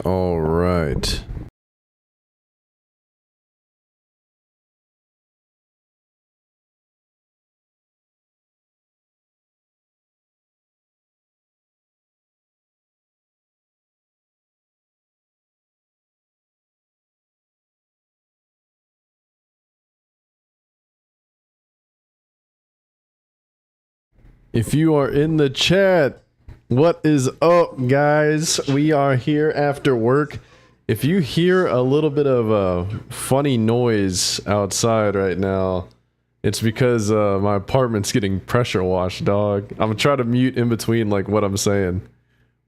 all right. If you are in the chat, what is up, guys? We are here after work. If you hear a little bit of a funny noise outside right now, it's because my apartment's getting pressure washed, dog. I'm gonna try to mute in between like what I'm saying.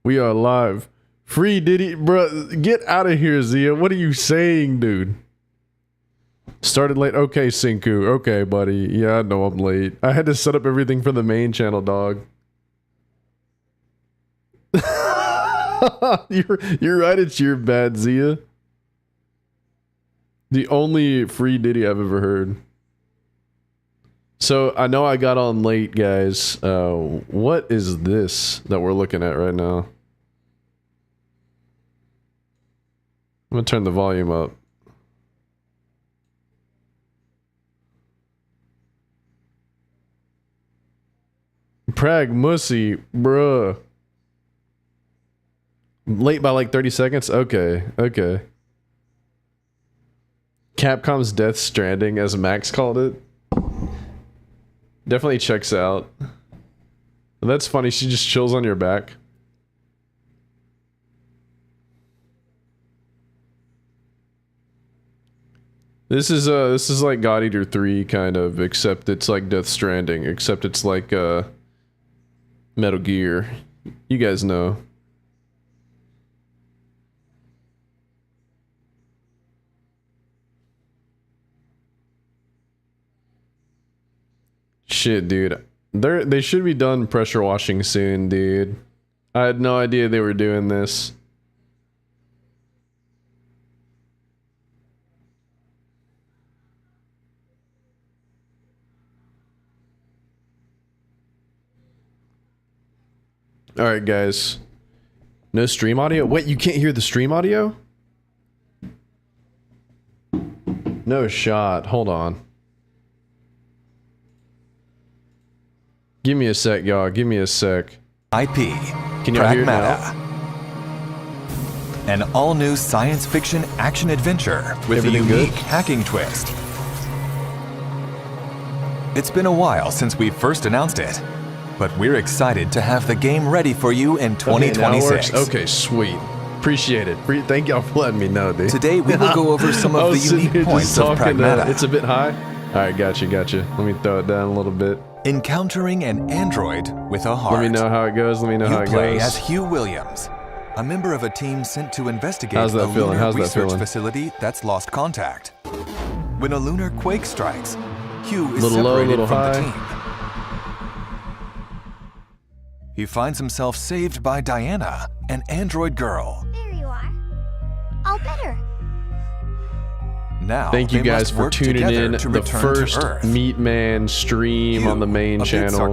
We are live. Free Diddy, bro. Get out of here, Zia. What are you saying, dude? Started late. Okay, Sinku. Okay, buddy. Yeah, I know I'm late. I had to set up everything for the main channel, dog. You're right. It's your bad, Zia. The only Free Diddy I've ever heard. So I know I got on late, guys. What is this that we're looking at right now? I'm gonna turn the volume up. Prag Mussy, bruh. Late by like 30 seconds? Okay, okay. Capcom's Death Stranding, as Max called it. Definitely checks out. That's funny, she just chills on your back. This is like God Eater 3 kind of, except it's like Death Stranding, except it's like Metal Gear. You guys know. Shit, dude. They should be done pressure washing soon, dude. I had no idea they were doing this. Alright, guys. No stream audio? Wait, you can't hear the stream audio? No shot. Hold on. Give me a sec, y'all. Give me a sec. IP. Can y'all hear it now? An all-new science fiction action adventure with Everything a unique good? hacking twist. It's been a while since we first announced it, but we're excited to have the game ready for you in 2026. Okay, sweet. Appreciate it. Thank y'all for letting me know, dude. Today we will go over some of the unique points of Pragmata. It's a bit high. Alright, gotcha. Let me throw it down a little bit. Encountering an android with a heart. Let me know how it goes. You play as Hugh Williams, a member of a team sent to investigate a lunar research facility that's lost contact. When a lunar quake strikes, Hugh is separated from the team. He finds himself saved by Diana, an android girl. There you are. All better. Now, thank you guys for tuning in. The first Meat Man stream on the main channel.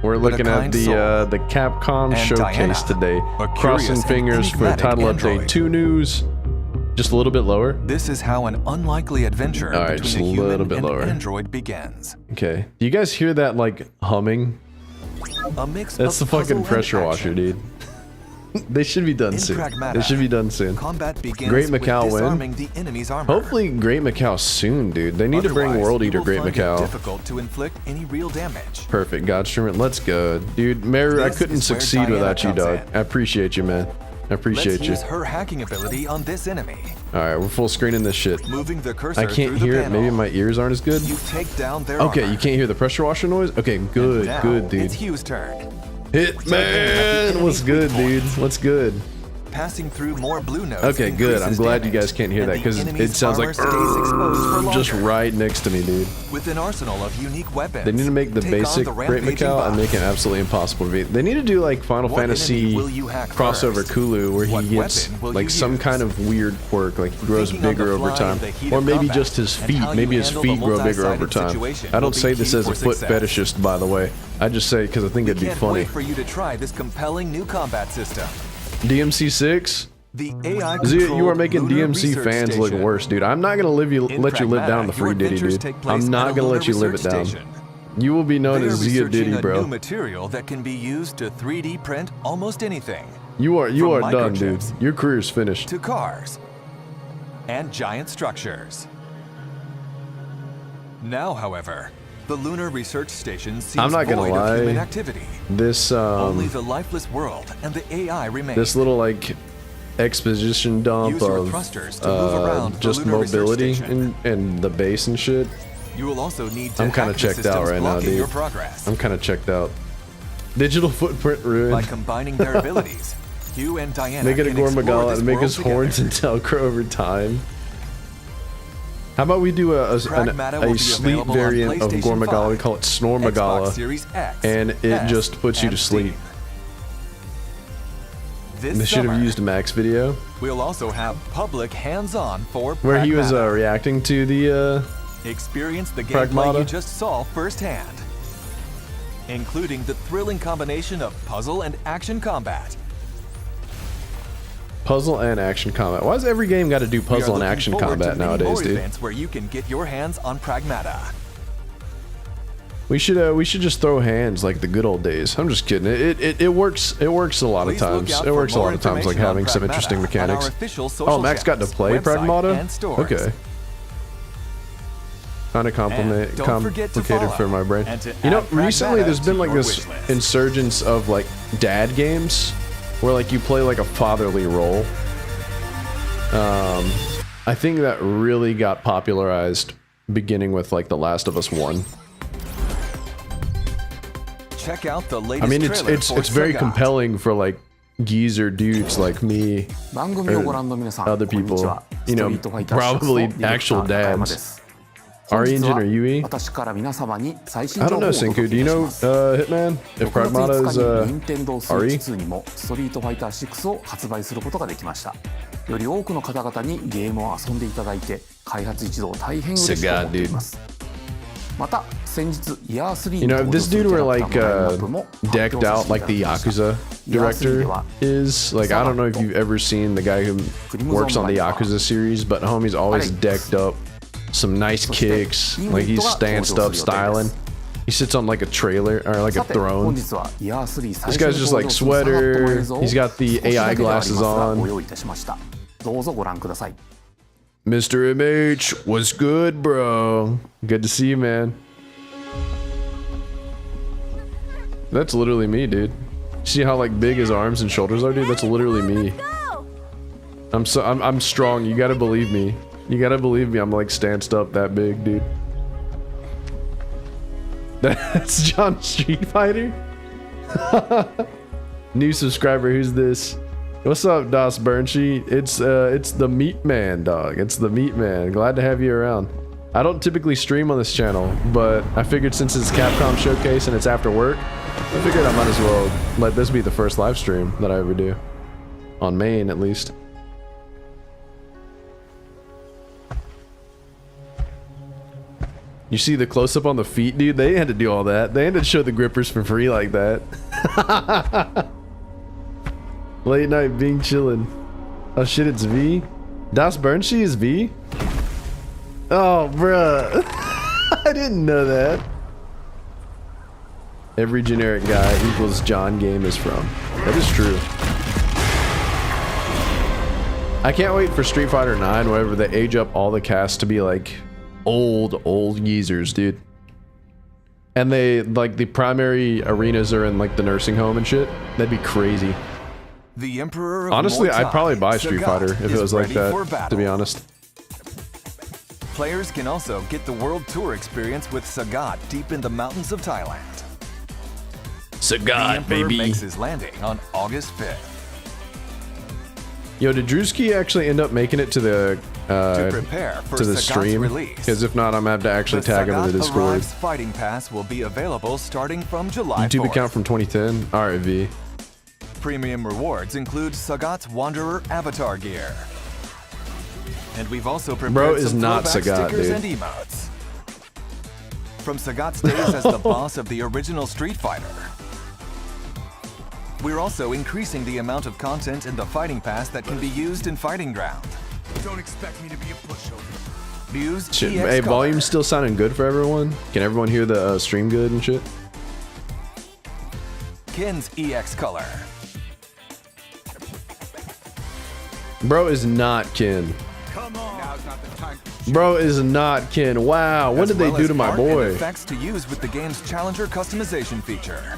We're looking at the Capcom showcase today. Crossing fingers for Title Update 2 news. Just a little bit lower. This is how an unlikely adventure between a human and android begins. Okay. Do you guys hear that like humming? That's the fucking pressure washer, dude. They should be done soon. They should be done soon. Great Macau win. Hopefully Great Macau soon, dude. They need to bring World Eater Great Macau. Difficult to inflict any real damage. Perfect, Godstreamer. Let's go. Dude, Meru, I couldn't succeed without you, dog. I appreciate you, man. I appreciate you. Let's use her hacking ability on this enemy. Alright, we're full screening this shit. Moving the cursor I can't hear it. Maybe my ears aren't as good. You take down their okay, armor. You can't hear the pressure washer noise? Okay, good, good, dude. It's Hugh's turn. Hitman! What's good, dude? What's good? Passing through more blue nodes. Okay, good. I'm glad you guys can't hear that because it sounds like just right next to me, dude. With an arsenal of unique weapons. They need to make the basic Great Macau and make it absolutely impossible to beat. They need to do like Final Fantasy crossover Kulu where he gets like some kind of weird quirk, like he grows bigger over time, or maybe just his feet. Maybe his feet grow bigger over time. I don't say this as a foot fetishist, by the way. I just say it because I think it'd be funny. Wait for you to try this compelling new combat system. DMC6? The AI you are making DMC fans look worse, dude. I'm not gonna let you live down the free Diddy, dude. I'm not gonna let you live it down. You will be known as Zia Diddy, bro. New material that can be used to 3D print almost anything. You are done, dude. Your career's finished. To cars and giant structures. Now, however, the Lunar Research Station seems I'm not gonna void lie. of human activity. This Only the lifeless world and the AI remain. This little like exposition dump of just mobility and the base and shit. You will also need to I'm kind of checked out right now, dude. I'm kind of checked out. Digital footprint ruined. By combining their abilities, Hugh and Diana make it a can Gormagala and make his together. horns and Velcro over time. How about we do a sleep variant of Gormagala? We call it Snormagala, and it just puts you to sleep. They should have used Mac's video. We'll also have public hands-on for where he was reacting to the experience the gameplay you just saw firsthand, including the thrilling combination of puzzle and action combat. Puzzle and action combat. Why does every game got to do puzzle and action combat nowadays, dude? Where you can get your hands on Pragmata. We should just throw hands like the good old days. I'm just kidding. It works. It works a lot of times. It works a lot of times, like having some interesting mechanics. Oh, Max got to play Pragmata. Okay. Kind of complicated for my brain. You know, recently there's been like this insurgence of like dad games where like you play like a fatherly role. I think that really got popularized beginning with like The Last of Us 1. Check out the latest I mean, it's very compelling for like geezer dudes like me or other people, you know, probably actual dads. Ari Engine or Yui? I don't know, Senku. Do you know Hitman? If Pragmata is Ari? より多くの方々にゲームを遊んでいただいて開発一同大変嬉しく思っています。また先日イヤー3 You know, if this dude were like decked out like the Yakuza director is, like I don't know if you've ever seen the guy who works on the Yakuza series, but homie's always decked up, some nice kicks, like he's stanced up styling. He sits on like a trailer or like a throne. This guy's just like sweater. He's got the AI glasses on. Mr. MH, what's good, bro? Good to see you, man. That's literally me, dude. See how like big his arms and shoulders are, dude? That's literally me. I'm strong. You gotta believe me. You gotta believe me. I'm like stanced up that big, dude. That's John Street Fighter. New subscriber. Who's this? What's up, Das Bernshi? It's the Meat Man, dog. It's the Meat Man. Glad to have you around. I don't typically stream on this channel, but I figured since it's Capcom Showcase and it's after work, I figured I might as well let this be the first live stream that I ever do. On main, at least. You see the close-up on the feet, dude? They had to do all that. They had to show the grippers for free like that. Late night being chillin'. Oh shit, it's V? Das Bernshi is V? Oh, bruh. I didn't know that. Every generic guy equals John Game is from. That is true. I can't wait for Street Fighter 9 whenever they age up all the cast to be like old geezers, dude. And they like the primary arenas are in like the nursing home and shit. That'd be crazy. The Emperor of honestly, Mortai, I'd probably buy Street Fighter if it was like that, to be honest. Players can also get the World Tour experience with Sagat deep in the mountains of Thailand. Sagat, baby. Makes his landing on August 5th. Yo, did Drewski actually end up making it to the stream? Because if not, I'm gonna have to actually tag him in the Discord. Fighting Pass will be available starting from July 4th. YouTube account from 2010. Alright, V. Premium rewards include Sagat's Wanderer avatar gear. And we've also prepared some throwback stickers and emotes. From Sagat's days as the boss of the original Street Fighter. We're also increasing the amount of content in the Fighting Pass that can be used in Fighting Ground. Don't expect me to be a pushover. Use Shit, EX hey, color. volume's still sounding good for everyone? Can everyone hear the stream good and shit? Kin's EX color. Bro is not Kin. Come on. Now's not the time. Bro is not Kin. Wow, what did they do to my boy? Effects to use with the game's Challenger customization feature.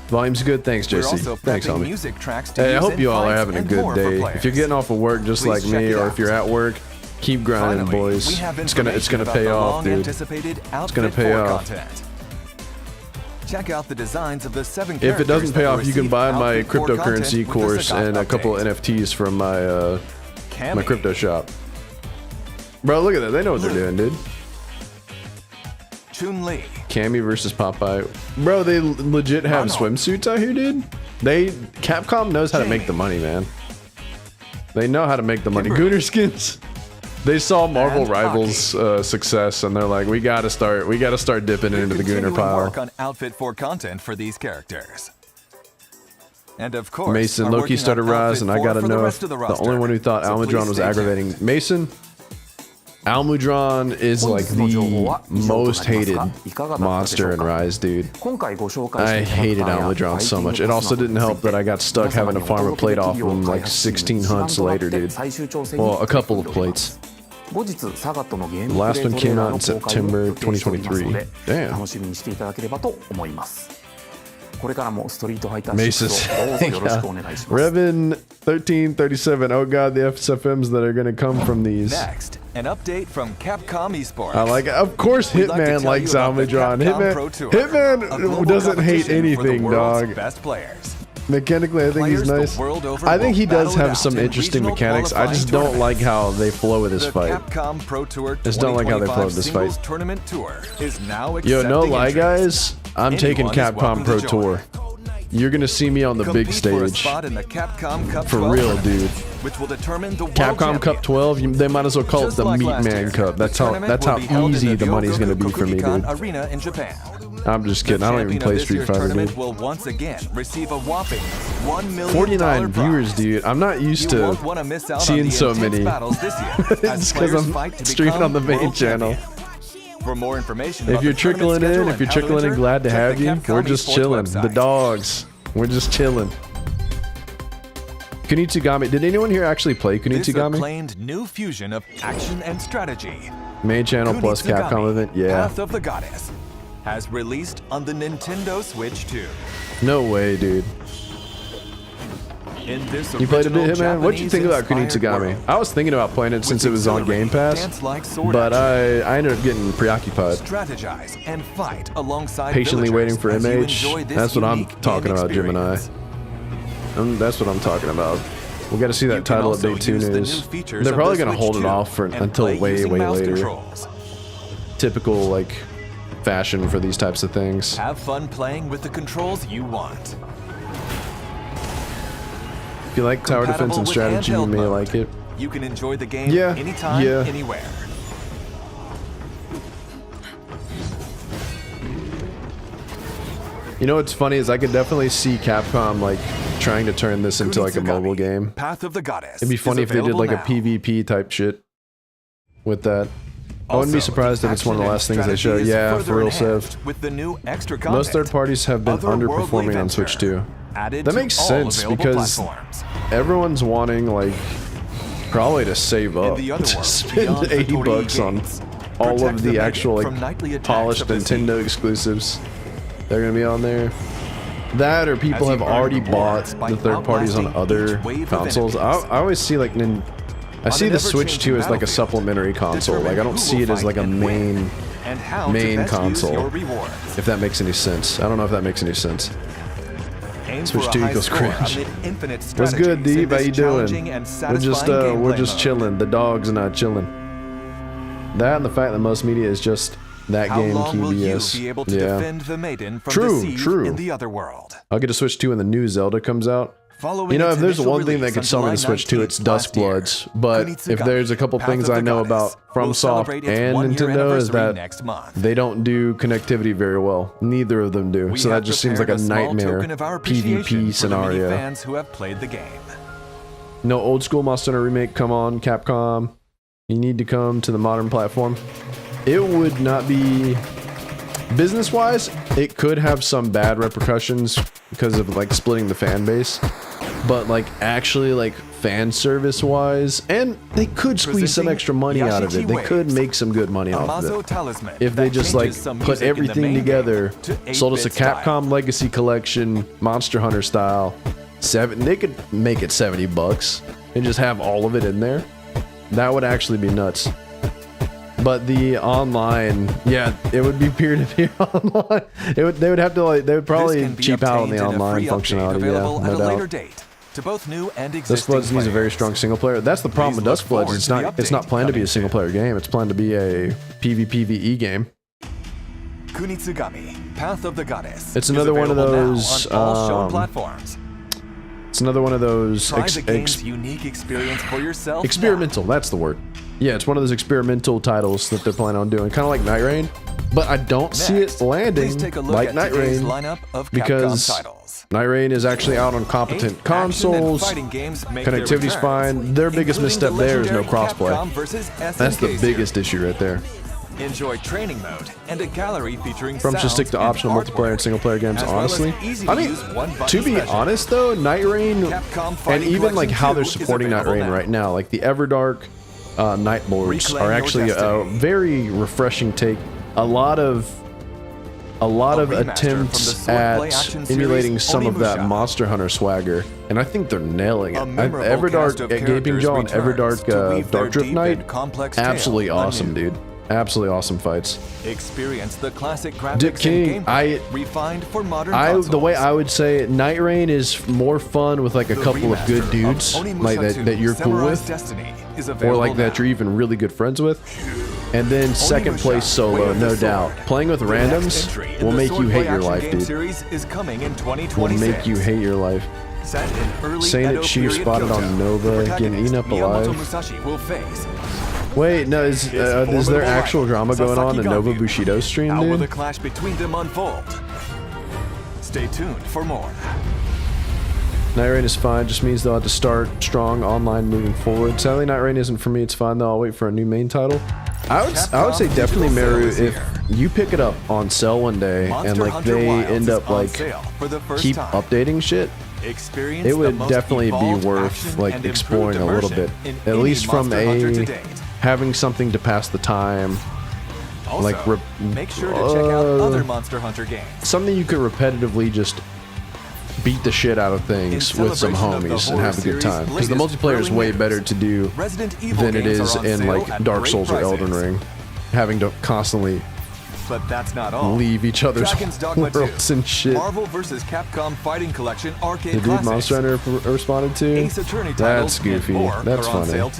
Volume's good. Thanks, We're JC. also Thanks, prepping homie. music tracks to Hey, I use hope in you all are fights having a and good more for day. players. If you're getting off of work just Please like check me, it or out. if you're at work, keep grinding, Finally, boys. we have It's gonna information pay about the off, dude. long-anticipated gonna pay Outfit 4 off. content. Check out the designs of the 7 If it characters doesn't pay that will off, you can receive buy my Outfit 4 cryptocurrency content with the course Sagat and a couple update. NFTs from my Cammy. crypto shop. Bro, look at that. They know what they're doing, dude. Chun-Li. Cammy versus Popeye. Bro, they legit have swimsuits out here, dude. Capcom knows how to make the money, man. They know how to make the money. Kimberly. Gooner skins. They saw Marvel And Rivals success, and they're like, we gotta start dipping into the Gooner Continuing work pile. on Outfit 4 content for these characters. And of course, Mason, are Loki working started on Rise, Outfit and I 4 gotta for the know if rest of the the roster. only one who thought So Almudron please was stay tuned. aggravating. Mason, Almudron is like the most hated monster in Rise, dude. I hated Almudron so much. It also didn't help that I got stuck having to farm a plate off him like 16 hunts later, dude. Well, a couple of plates. The last one came out in September 2023. Damn. Mace's Revan 1337. Oh god, the FSFMs that are gonna come from these. Next, an update from Capcom Esports. I like it. Of course, We'd like to Hitman tell you likes about the Almudron. Capcom Pro Tour, a Hitman global doesn't hate competition for the anything, world's dog. Best players. Mechanically, I think he's Players the nice. world over I think he will does battle it have out some in interesting regional mechanics. I just qualifying don't like how they flow with this The fight. Capcom Pro Tour Just don't like how they flow with this 2025 fight. singles tournament tour is now Yo, no accepting lie, entries. guys. I'm taking Anyone is Capcom welcome Pro to join. Tour. You're gonna see me on the big Compete for a stage. spot in the Capcom Cup For 12 real, tournament, dude. which will determine the world Capcom Cup champion. 12, they might as well call it Just the like Meat last Man year, Cup. the That's how tournament will be held easy in the money's gonna be for me, dude. Arena in Japan. I'm just kidding. I don't even Champion play of this Street year's Fighter, tournament dude. will once again receive a whopping $1 million 49 prize. viewers, dude. I'm not used You to won't wanna miss out seeing on the so intense many. battles this year, as It's because players I'm fight to streaming become on the main world channel. champion. For more information If about you're the tournament trickling schedule in, and if you're how to trickling in, enter, glad to check have the you. Capcom We're just Esports chilling. The website. dogs. We're just chilling. Kunitsugami. Did anyone here actually play This Kunitsugami? acclaimed new fusion of action and strategy, Main channel plus Kunitsugami, Capcom event. Yeah. Path of the Goddess, has released on the Nintendo Switch 2. No way, dude. In this You played a bit, original Hitman? What'd you think about Japanese-inspired Kunitsugami? world, I was thinking about playing it since it was on Game Pass, dance-like sword but action, I ended up getting preoccupied. strategize and fight alongside Patiently waiting for villagers as you MH. enjoy this That's what I'm unique talking game about, Gemini. experience. That's what I'm talking about. We got to see You that can title also update too use the new news. features They're of probably the gonna Switch hold it 2 off for and until play way using mouse later. controls. Typical like fashion for these types of things. Have fun playing with the controls you want. If you like tower defense Compatible and with strategy, you handheld may mode. like it. You can enjoy the game Yeah, anytime, yeah. anywhere. You know what's funny is I could definitely see Capcom like trying to turn this into like a mobile game. Path of the Goddess. It'd be funny if they did like a PvP type shit with that. I wouldn't be surprised if it's one of the last things they show. Yeah, for real, Sev. With the new extra content, Most third parties have been Otherworldly underperforming on Venture, Switch 2. added That to makes all sense available because platforms. everyone's wanting like probably to save up the to other world, spend beyond the 80 Torii bucks on gates, all protect of the the Megan actual from like nightly attacks polished of the Nintendo sea. exclusives. They're gonna be on there. That or people As have you earn already rewards bought by the third parties on outlasting other each wave of consoles. I enemies. always see like I see an the Switch ever-changing 2 as like a battlefield, supplementary console. determine Like I don't who see will it as fight like a and win, main and how to main best use console. your rewards. If that makes any sense. I don't know if that makes any sense. Aim Switch for a 2 high equals score cringe. amid infinite What's good, strategies in Deep? How this you challenging doing? and We're just satisfying we're gameplay just mode. chilling. The dogs are not chilling. That and the fact that most media is just that How game long will you QBS. be able to Yeah. defend the maiden from True, the siege true. in the other world? I'll get a Switch 2 when the new Zelda comes out. Following You know, its if there's initial one thing that release could on summon July the Switch too, 19th it's last year, Dustbloods. But if Kunitsuga, there's a couple Path things of I the know Goddess, about will FromSoft celebrate its and one-year Nintendo is anniversary that next month. they don't do connectivity very well. Neither of them do. We So that have just seems like a prepared small nightmare token of our appreciation PvP for the many scenario. fans who have played the game. No old school Monster Hunter remake, come on, Capcom. You need to come to the modern platform. It would not be... Business-wise, it could have some bad repercussions because of like splitting the fan base. But like actually like fan service wise, and they could squeeze some extra money out of it. They could make some good money off of it if they just like put everything together, sold us a Capcom Legacy Collection, Monster Hunter style. They could make it $70 and just have all of it in there. That would actually be nuts. But the online, yeah, it would be peer-to-peer online. They would have to like, they would probably cheap out on the online functionality. Yeah, no doubt. To both new and existing Dustbloods needs a very strong single player. That's the problem with Dustbloods. It's not planned to be a single player game. It's planned to be a PvPvE game. Kunitsugami, Path of the Goddess. It's another one of those. On all shown platforms. It's another one of those. Try the game's unique experience for yourself. Experimental. That's the word. Yeah, it's one of those experimental titles that they're planning on doing, kind of like Night Rain. But I don't see it landing like Night Rain because Night Rain is actually out on competent consoles. Connectivity's fine. Their biggest misstep there is no crossplay. That's the biggest issue right there. Enjoy training mode and a gallery featuring From should stick to optional multiplayer and single player games, honestly. I mean, to be honest though, Night Rain, and even like how they're supporting Night Rain right now, like the Everdark Nightlords are actually a very refreshing take. A lot of attempts at emulating some of that Monster Hunter swagger, and I think they're nailing it. Everdark Gaping Jaw and Everdark Dark Drift Knight, absolutely awesome, dude. Absolutely awesome fights. Experience the classic graphics Dick King, refined for modern consoles. the way I would say it, Night Rain is more fun with like a couple of good dudes like that you're cool with, or like that you're even really good friends with. And then second place solo, no doubt. Playing with randoms will make you hate your life, dude. Will make you hate your life. Saying it Chief spotted on Nova, getting eaten up alive. Wait, no, is there actual drama going on in Nova Bushido's stream, How will dude? the clash between them unfold? Stay tuned for more. Night Rain is fine, just means they'll have to start strong online moving forward. Sadly, Night Rain isn't for me, it's fine though, I'll wait for a new main title. I would say definitely, Meru, if you pick it up on sale one day and like they end up like keep updating shit, it would definitely be worth like exploring a little bit, at least from having something to pass the time. Also, like make sure to check out other Monster Hunter games. Something you could repetitively just beat the shit out of things with some homies and have a good time. Because the multiplayer is way better to do than it is in like Dark Souls or Elden Ring, having to constantly leave each other's worlds and shit. Marvel vs. Capcom Fighting Collection Arcade The dude Monster Hunter responded to? That's goofy. That's funny.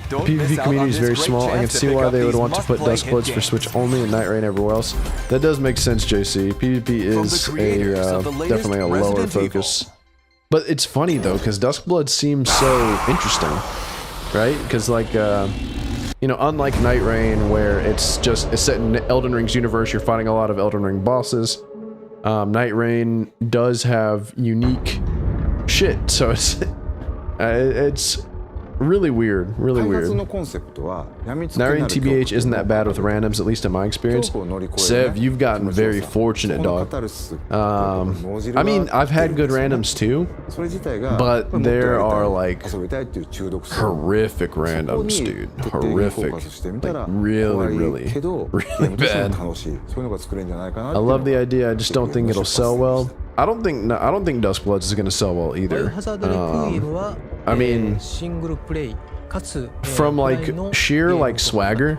The PvP community is very small. I can see why they would want to put Dustbloods for Switch only and Night Rain everywhere else. That does make sense, JC. PvP is definitely a lower focus. But it's funny though, because Duskblood seems so interesting, right? Because like, you know, unlike Night Rain, where it's set in Elden Ring's universe, you're fighting a lot of Elden Ring bosses. Night Rain does have unique shit, so it's really weird, really weird. Night Rain TBH isn't that bad with randoms, at least in my experience. Sev, you've gotten very fortunate, dog. I mean, I've had good randoms too, but there are like horrific randoms, dude. Horrific. Like really bad. I love the idea, I just don't think it'll sell well. I don't think Duskbloods is gonna sell well either. I mean, from like sheer like swagger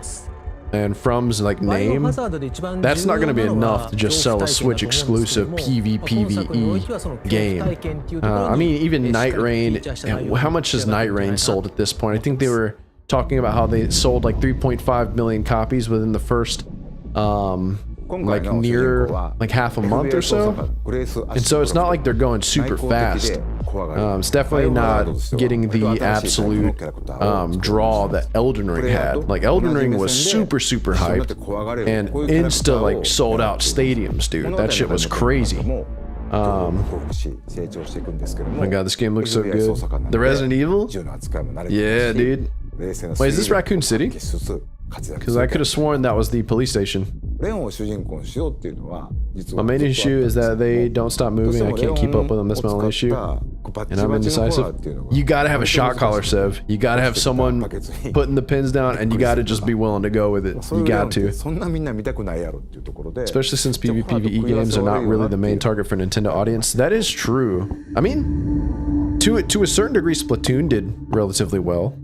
and from's like name, that's not gonna be enough to just sell a Switch exclusive PvPvE game. I mean, even Night Rain, how much has Night Rain sold at this point? I think they were talking about how they sold like 3.5 million copies within the first like near like half a month or so, and so it's not like they're going super fast. It's definitely not getting the absolute draw that Elden Ring had. Like Elden Ring was super hyped and insta like sold out stadiums, dude. That shit was crazy. Oh my god, this game looks so good. The Resident Evil? Yeah, dude. Wait, is this Raccoon City? Because I could have sworn that was the police station. My main issue is that they don't stop moving. I can't keep up with them. That's my only issue. And I'm indecisive. You gotta have a shot caller, Sev. You gotta have someone putting the pins down, and you gotta just be willing to go with it. You got to. Especially since PvPvE games are not really the main target for Nintendo audience. That is true. I mean, to a certain degree, Splatoon did relatively well.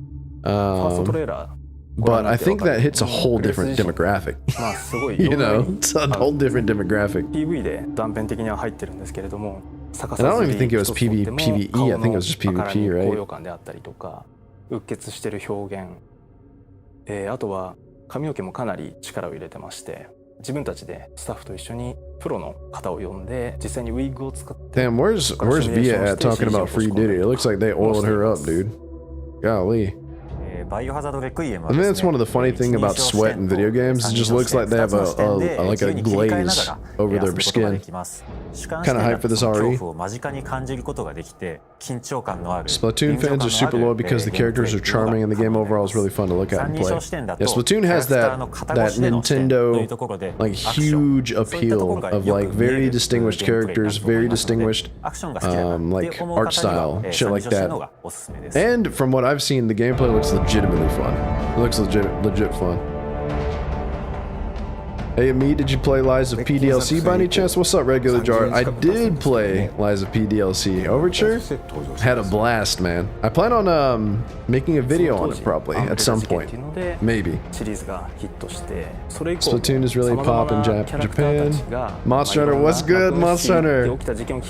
But I think that hits a whole different demographic. You know, it's a whole different demographic. And I don't even think it was PvE, I think it was just PvP, right? あとは髪の毛もかなり力を入れてまして、自分たちでスタッフと一緒にプロの方を呼んで実際にウィッグを使って。 Damn, where's Via at talking about Free Diddy? It looks like they oiled her up, dude. Golly. I mean, that's one of the funny things about sweat in video games. It just looks like they have a glaze over their skin. Kind of hype for this RE. Splatoon fans are super loyal because the characters are charming and the game overall is really fun to look at and play. Yeah, Splatoon has that Nintendo like huge appeal of like very distinguished characters, very distinguished like art style, shit like that. And from what I've seen, the gameplay looks legitimately fun. It looks legit fun. Hey, me, did you play Lies of P DLC by any chance? What's up, Regular Jar? I did play Lies of P DLC. Overture? Had a blast, man. I plan on making a video on it probably at some point. Maybe. Splatoon is really pop in Japan. Monster Hunter, what's good, Monster Hunter?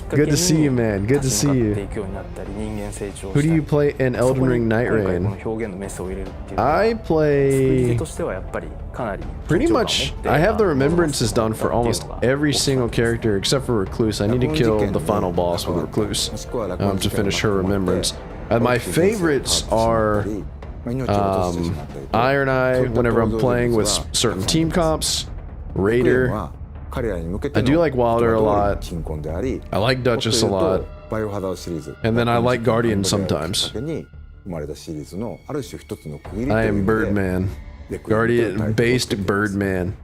Good to see you, man. Good to see you. Who do you play in Elden Ring Night Rain? I play pretty much. I have the remembrances done for almost every single character except for Recluse. I need to kill the final boss with Recluse to finish her remembrance. My favorites are Iron Eye whenever I'm playing with certain team comps, Raider. I do like Wilder a lot. I like Duchess a lot. And then I like Guardian sometimes. I am Birdman. Guardian-based Birdman.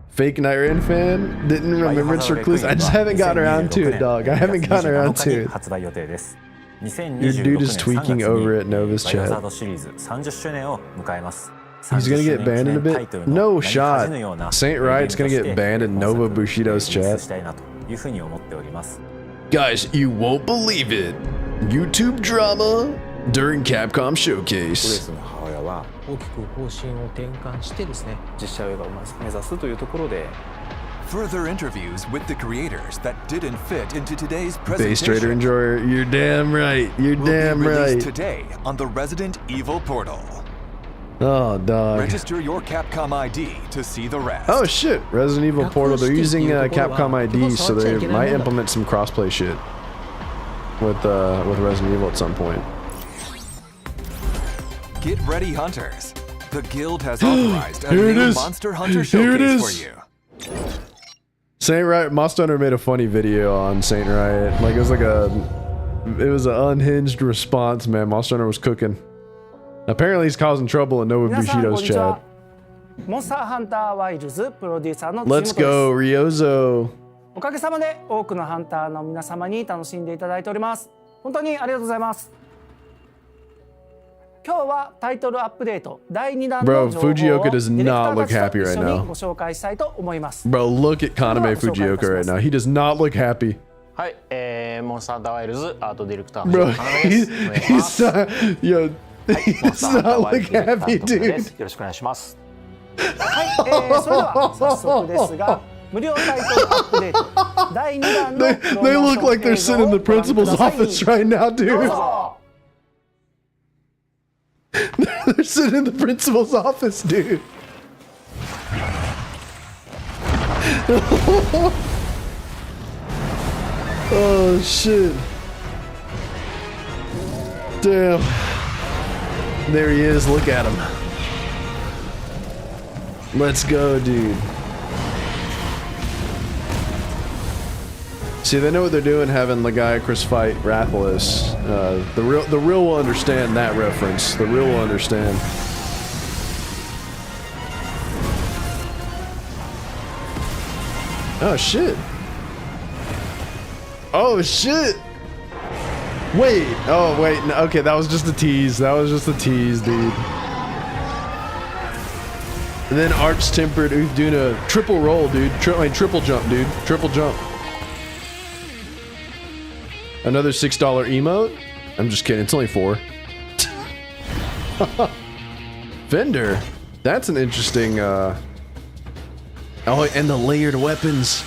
Fake Night Rain fan? Didn't remember it's Recluse? I just haven't gotten around to it, dog. I haven't gotten around to it. Your dude is tweaking over at Nova's chat. He's gonna get banned in a bit? No shot. Saint Riot's gonna get banned in Nova Bushido's chat. Guys, you won't believe it. YouTube drama during Capcom Showcase. Further interviews with the creators that didn't fit into today's presentation. Base Trader Enjoyer, you're damn right. You're damn right. Today on the Resident Evil portal. Oh, dog. Register your Capcom ID to see the rest. Oh shit, Resident Evil portal. They're using Capcom ID, so they might implement some crossplay shit with Resident Evil at some point. Get ready, hunters. The guild has authorized a new Monster Hunter showcase for you. Saint Riot, Monster Hunter made a funny video on Saint Riot. Like it was an unhinged response, man. Monster Hunter was cooking. Apparently he's causing trouble in Nova Bushido's chat. Let's go, Ryozo. おかげさまで多くのハンターの皆様に楽しんでいただいております。本当にありがとうございます。今日はタイトルアップデート第2弾の情報を Fujioka does ディレクタ not ー look たち happy と right 一緒に now. ご紹介したいと思います。 Bro, look at Kaname Fujioka right now. He does not look happy. はい、モンスターハンターワイルズアートディレクターの Bro, 金目です。お願いします。 yo, he モンス does ターハンター not ワイ look ルズディレクタ happy, ーの金目で dude. す。よろしくお願いします。はい、それでは早速ですが、無料タイトルアップデート第2弾の They look like they're sitting in the principal's office right now, dude. They're sitting in the principal's office, dude. Oh shit. Damn. There he is, look at him. Let's go, dude. See, they know what they're doing having Lagiacrus fight Rathalos. The real will understand that reference. The real will understand. Oh shit. Oh shit. Wait. Oh wait. No, okay, that was just a tease. That was just a tease, dude. And then Arch Tempered doing a triple roll, dude. Triple jump, dude. Triple jump. Another $6 emote? I'm just kidding. It's only 4. Fender. That's an interesting. Oh, and the layered weapons.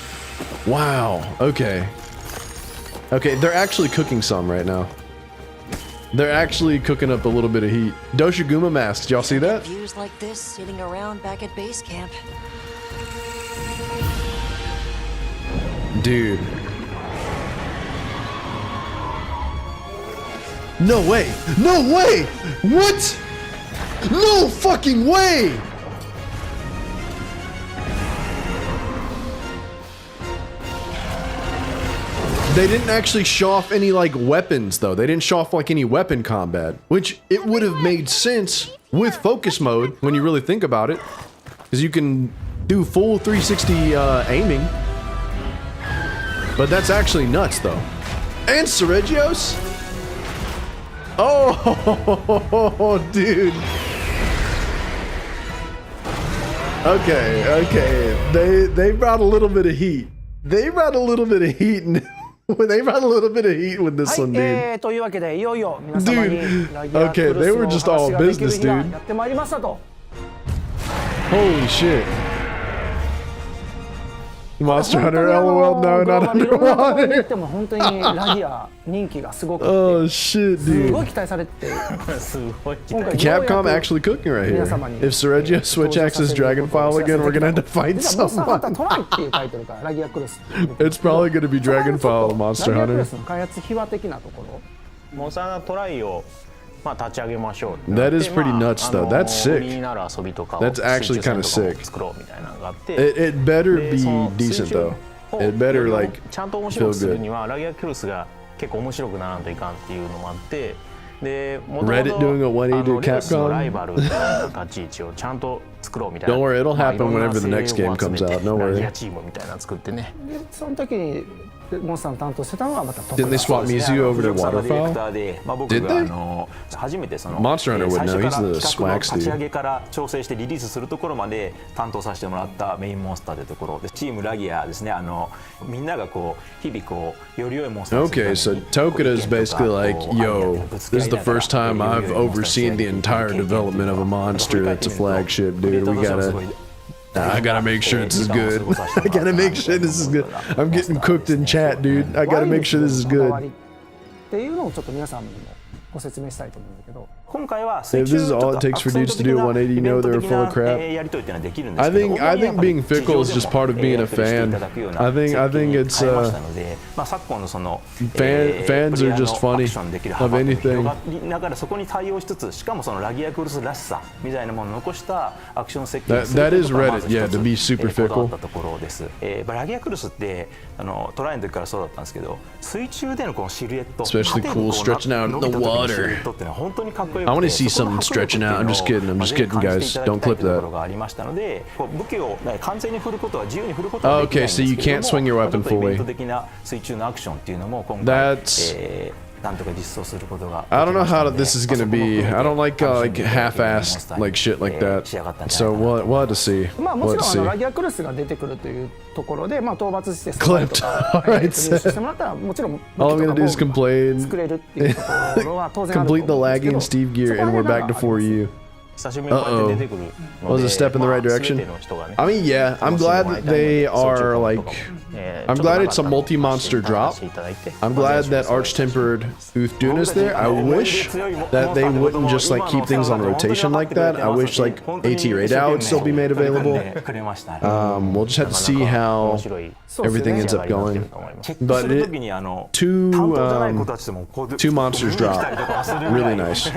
Wow. Okay. Okay, they're actually cooking some right now. They're actually cooking up a little bit of heat. Doshiguma mask, y'all see that? Views like this sitting around back at base camp. Dude. No way! No way! What? No fucking way! They didn't actually show off any, like, weapons, though. They didn't show off, like, any weapon combat. Which, it would have made sense with focus mode, when you really think about it. Because you can do full 360 aiming. But that's actually nuts, though. And Seregios? Oh, dude. Okay. They brought a little bit of heat. They brought a little bit of heat in They brought a little bit of heat with this one, dude. というわけでいよいよ皆様に Okay, they were just all business, dude. やってまいりましたと。 Holy shit. Monster Hunter, LOL, no, not underwater. でも本当にラギア人気がすごくて、 Oh shit, す dude. ごい期待されて、すごい期今回 Capcom actually cooking right here. If Seregio Switch Access Dragon File again, we're gonna have to fight 実はモンスターハンター someone. トライっていうタイトルからラギアクロス。 It's probably gonna be Dragon File Monster ラギアク Hunter. ロスの開発秘話的なところ。モンスターハンタートライをまあ立ち上げましょう。 That is pretty nuts, though. That's sick. 売りになる遊びとかを That's actually kinda 水中戦とか sick. を作ろうみたいなのがあって。 It better で be その decent 水中 though. It better like ちゃんと面白くするにはラギアクロスが結構面白くならんといかんっていうのもあって、で元々 Reddit doing a 180 レースの Capcom. ライバルの立ち位置をちゃんと作ろうみたいな。 Don't worry, it'll まあ happen いろんな whenever the next game 精鋭を comes 集め out. て No ラギ worry. アチームみたいなの作ってね。でその時にモンスターの担当してたのがまたトップ Didn't they swap Mizu over to ディレク Waterfowl? ターで、まあ、僕 Did が they? 初めてその Monster Hunter would 最 know. 初 He's から the 企画の Swax 立ち上 dude. げから調整してリリースするところまで担当させてもらったメインモンスターというところでチームラギアですね。みんながこう日々こうより良いモンスターを作る Okay, so Tokuda is basically like, yo, this is the first time I've overseen the entire development of a monster that's a flagship, dude. I gotta make sure this is good. I gotta make sure this is good. I'm getting cooked in chat, dude. I gotta make sure this is good. っていうのをちょっと皆さんにもご説明したいと思うんだけど。今回は If this is all it takes for dudes to do 180, you know they're full of crap. I think being fickle is just part of being a fan. I think it's fans are just funny of anything. だからそこに対応しつつ、しかもそのラギアクロスらしさみたいなものを残したアクション設計をする That is ことがま Reddit, ず yeah, 一つ to be super こだわ fickle. ったところです。ラギアクロスってトライの時からそうだったんですけど、水中でのこのシルエット、 Especially cool stretching out in the water. I want to see something stretching out. I'm just kidding. I'm just kidding, guys. Don't clip that. Okay, so you can't swing your weapon fully. That's... I don't know how this is gonna be. I don't like half-assed like shit like that. So we'll have to see. まあも We'll ちろ have to ん see. ラギアクロスが出てくるというところで、まあ討伐して Clipped. Alright, してもらったらもちろん All I'm gonna do is complain. 作れるっていうところは当然あると Complete the 思うんですけ lagging ど Steve gear, and we're back to 4U. 久しぶりにこうやって出てくるので Was it a step in the right まあ direction? 全ての人がね I mean, yeah, I'm glad that they are like I'm glad it's a multi-monster drop. I'm glad that Arch-Tempered Uthduna's is there. I wish that they wouldn't just like keep things on rotation like that. I wish like AT Radao would still be made available. We'll just have to see how everything ends up going. But two monsters drop. Really nice.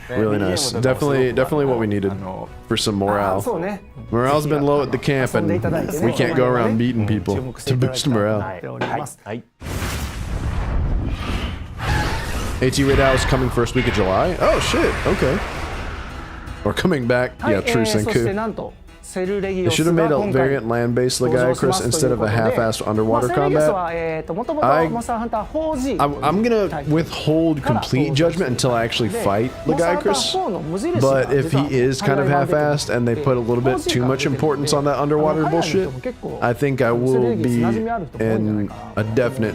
Really nice. Definitely what we needed for some morale. Morale's been low at the camp and we can't go around beating people to boost morale. AT Radao is coming first week of July. Oh shit, okay. Or coming back. Yeah, true, Senku. They should have made a variant land-based Legiacris instead of a half-assed underwater combat. I'm gonna withhold complete judgment until I actually fight Legiacris. But if he is kind of half-assed and they put a little bit too much importance on that underwater bullshit, I think I will be in a definite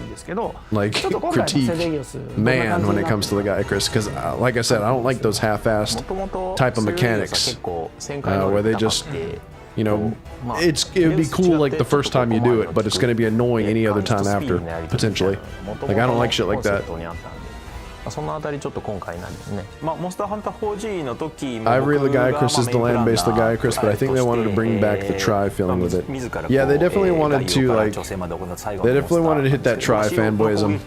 critique man when it comes to Legiacris. Because like I said, I don't like those half-assed type of mechanics where they just it would be cool like the first time you do it, but it's going to be annoying any other time after, potentially. Like, I don't like shit like that. そのあたりちょっと今回なんですね。モンスターハンター 4G の時も I read Legiacris is the land-based Legiacris, but I think they wanted to bring back the try feeling with it. Yeah, they definitely wanted to hit that try fanboyism.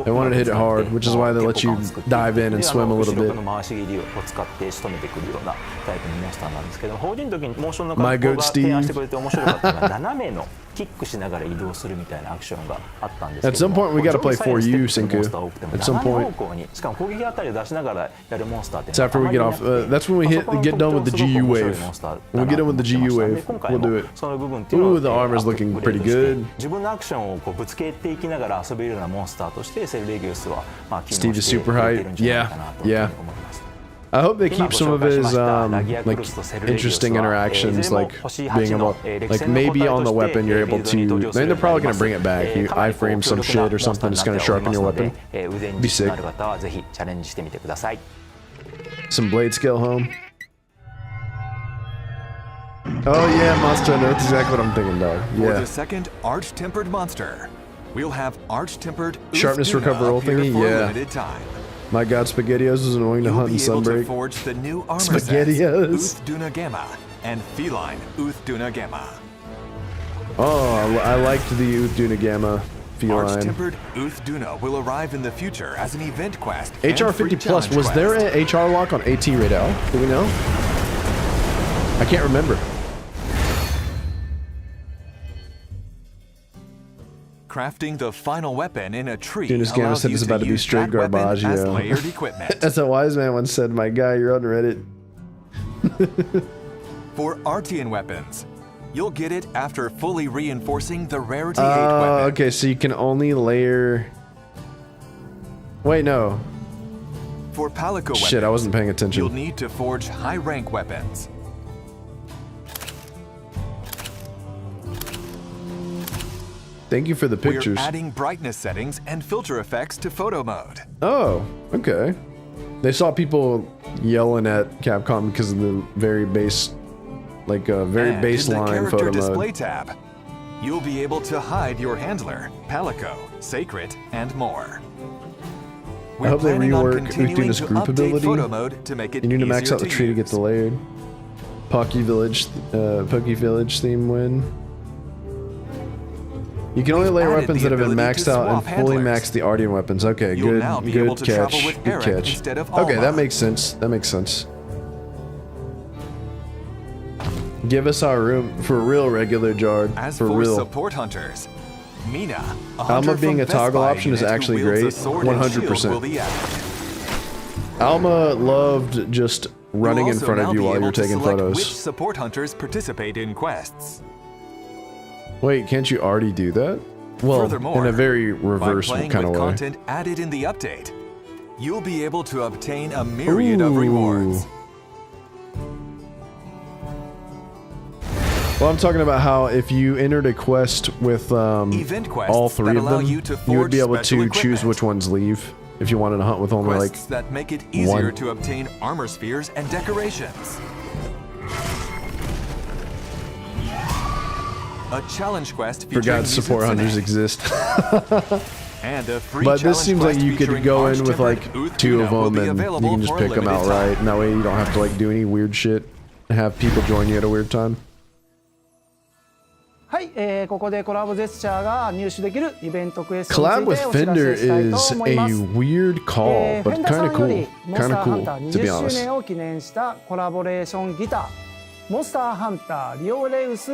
They wanted to hit it hard, which is why they let you dive in and swim a little bit. My goat Steve. At some point we gotta play for you, Senku. At some point. It's after we get off. That's when we get done with the GU wave. When we get done with the GU wave, we'll do it. Ooh, the armor's looking pretty good. Steve is super hype. Yeah. I hope they keep some of his interesting interactions, like being able, like maybe on the weapon you're able to. Then they're probably gonna bring it back. You iframe some shit or something that's gonna sharpen your weapon. Be sick. Some blade scale home. Oh yeah, monster. That's exactly what I'm thinking, dog. Yeah. For the second arch-tempered monster, we'll have arch-tempered sharpness recover roll thingy. Yeah. My god, SpaghettiOs is annoying to hunt in Sunbreak. SpaghettiOs. Uthduna's Gamma and feline Uthduna's Gamma. Oh, I liked the Uthduna's Gamma feline. Arch-tempered Uthduna's will arrive in the future as an event quest. HR 50 plus. Was there an HR lock on AT Radao? Do we know? I can't remember. Crafting the final weapon in a tree. Uthduna's Gamma said it's about to be straight Garbaggio. As a wise man once said, my guy, you're on Reddit. For Artian weapons, you'll get it after fully reinforcing the rarity 8 weapon. Okay, so you can only layer... Wait, no. For Palico weapons, shit, I wasn't paying attention. You'll need to forge high-rank weapons. Thank you for the pictures. We're adding brightness settings and filter effects to photo mode. Oh, okay. They saw people yelling at Capcom because of the very base, like very baseline photo display mode. Tab, you'll be able to hide your handler, Palico, Sacred, and more. I hope they rework Uthduna's group ability. You need to max out the tree to get the layered Pocky Village theme win. You can only layer weapons that have been maxed out and fully maxed the Artian weapons. Okay, good catch. Good catch. Okay, that makes sense. That makes sense. Give us our room for real, regular Jard. For real. Support hunters, Mina, Alma being a toggle option is actually great. 100%. Alma loved just running in front of you while you're taking photos. Which support hunters participate in quests? Wait, can't you already do that? Well, in a very reverse kind of way. Content added in the update, you'll be able to obtain a myriad of rewards. Well, I'm talking about how if you entered a quest with all three of them, you would be able to choose which ones leave if you wanted to hunt with only quests that make it easier to obtain armor spheres and decorations. a challenge quest Forgot support hunters exist. and a free But this challenge seems like quest you could featuring go in with like Arch-tempered 2 of Uthuna will them be and you available can just for a pick them limited outright. time. And that way you don't have to like do any weird shit and have people join you at a weird time. はい、ここでコラボジェスチャーが入手できるイベントクエストに Collab つい with てお知ら Fender せしたいと is 思います。 a weird call, フェ but ンダー kind さ of んよ cool. りモンス Kind タ of ーハン cool, ター to be 20周 honest. 年を記念したコラボレーションギターモンスターハンターリオレウス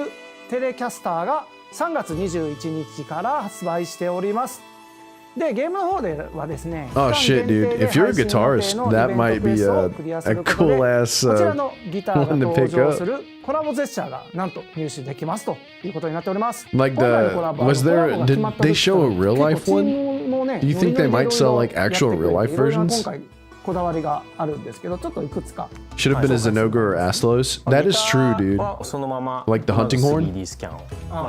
テレキャスターが3月21日から発売しております。で、ゲームの方ではですね、 Oh shit, dude. If you're a guitarist, that might be a cool ass こちらのギターが one to 登 pick 場 up. するコラボジェスチャーがなんと入手できますということになっております。 Like the was there did they show a real life one? Do you think they might sell like actual real life versions? こだわりがあるんですけど、ちょっといくつか Should have been a Zenogre or Astlos. That is true, dude. そのまま Like the hunting horn? 3D スキャンを、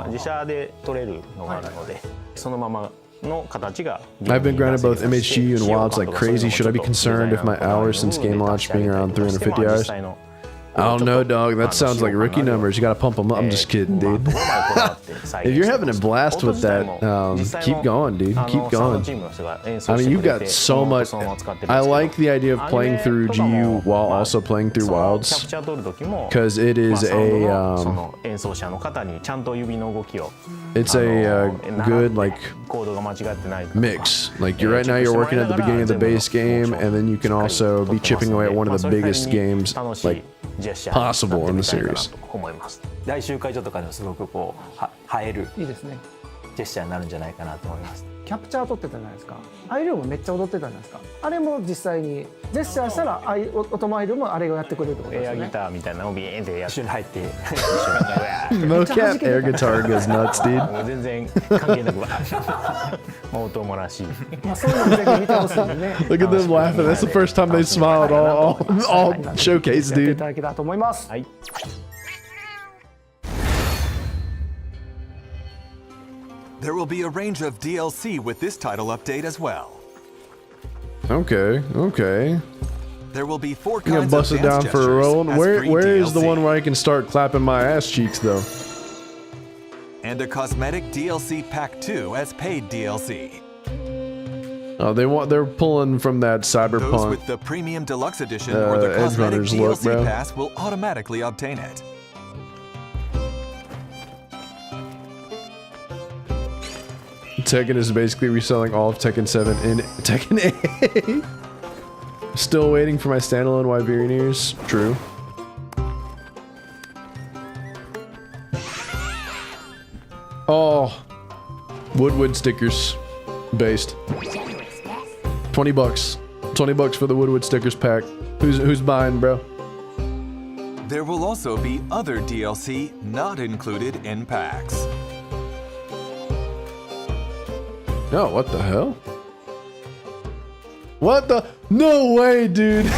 自社で撮れるのがあるので、そのままの形が I've been grinding both MHGU and WODs like crazy. Should I be concerned if my hours since game launch being around 350 hours? I don't know, dog. That sounds like rookie numbers. You gotta pump them up. I'm just kidding, dude. If you're having a blast with that, keep going, dude. Keep going. I mean, you've got so much. I like the idea of playing through GU while also playing through WODs, because it is it's a good like mix. Like right now, you're working at the beginning of the base game, and then you can also be chipping away at one of the biggest games like possible in the series. 来週会場とかでもすごくこう映えるいいですね。ジェスチャーになるんじゃないかなと思います。キャプチャー撮ってたじゃないですか。アイルームめっちゃ踊ってたじゃないですか。あれも実際にジェスチャーしたらオトマアイルームもあれをやってくれるってことですよね。エアギターみたいなのをビーンってやって一緒に入って Mocap air guitar goes nuts, dude. 全然関係なく音もらしい。まあそういうのぜひ見てほしいんでね。Look at them laughing. That's the first time they smiled all showcase, やってい dude. ただけたらと思います。はい。There will be a range of DLC with this title update as well. Okay, okay. There will be 4 I'm gonna kinds bust of it down dance for a gestures roll. as free Where is the DLC. one where I can start clapping my ass cheeks though? And a cosmetic DLC Pack 2 as paid DLC. Oh, they're pulling from that Those cyberpunk. with the Premium Deluxe Edition or the Edge cosmetic Runners look, DLC bro. pass will automatically obtain it. Tekken is basically reselling all of Tekken 7 in Tekken 8. Still waiting for my standalone Wyverian ears. True. Oh, Woodwood stickers, based. 20 bucks. 20 bucks for the Woodwood stickers pack. Who's buying, bro? There will also be other DLC not included in packs. No, what the hell? What the? No way, dude. I'm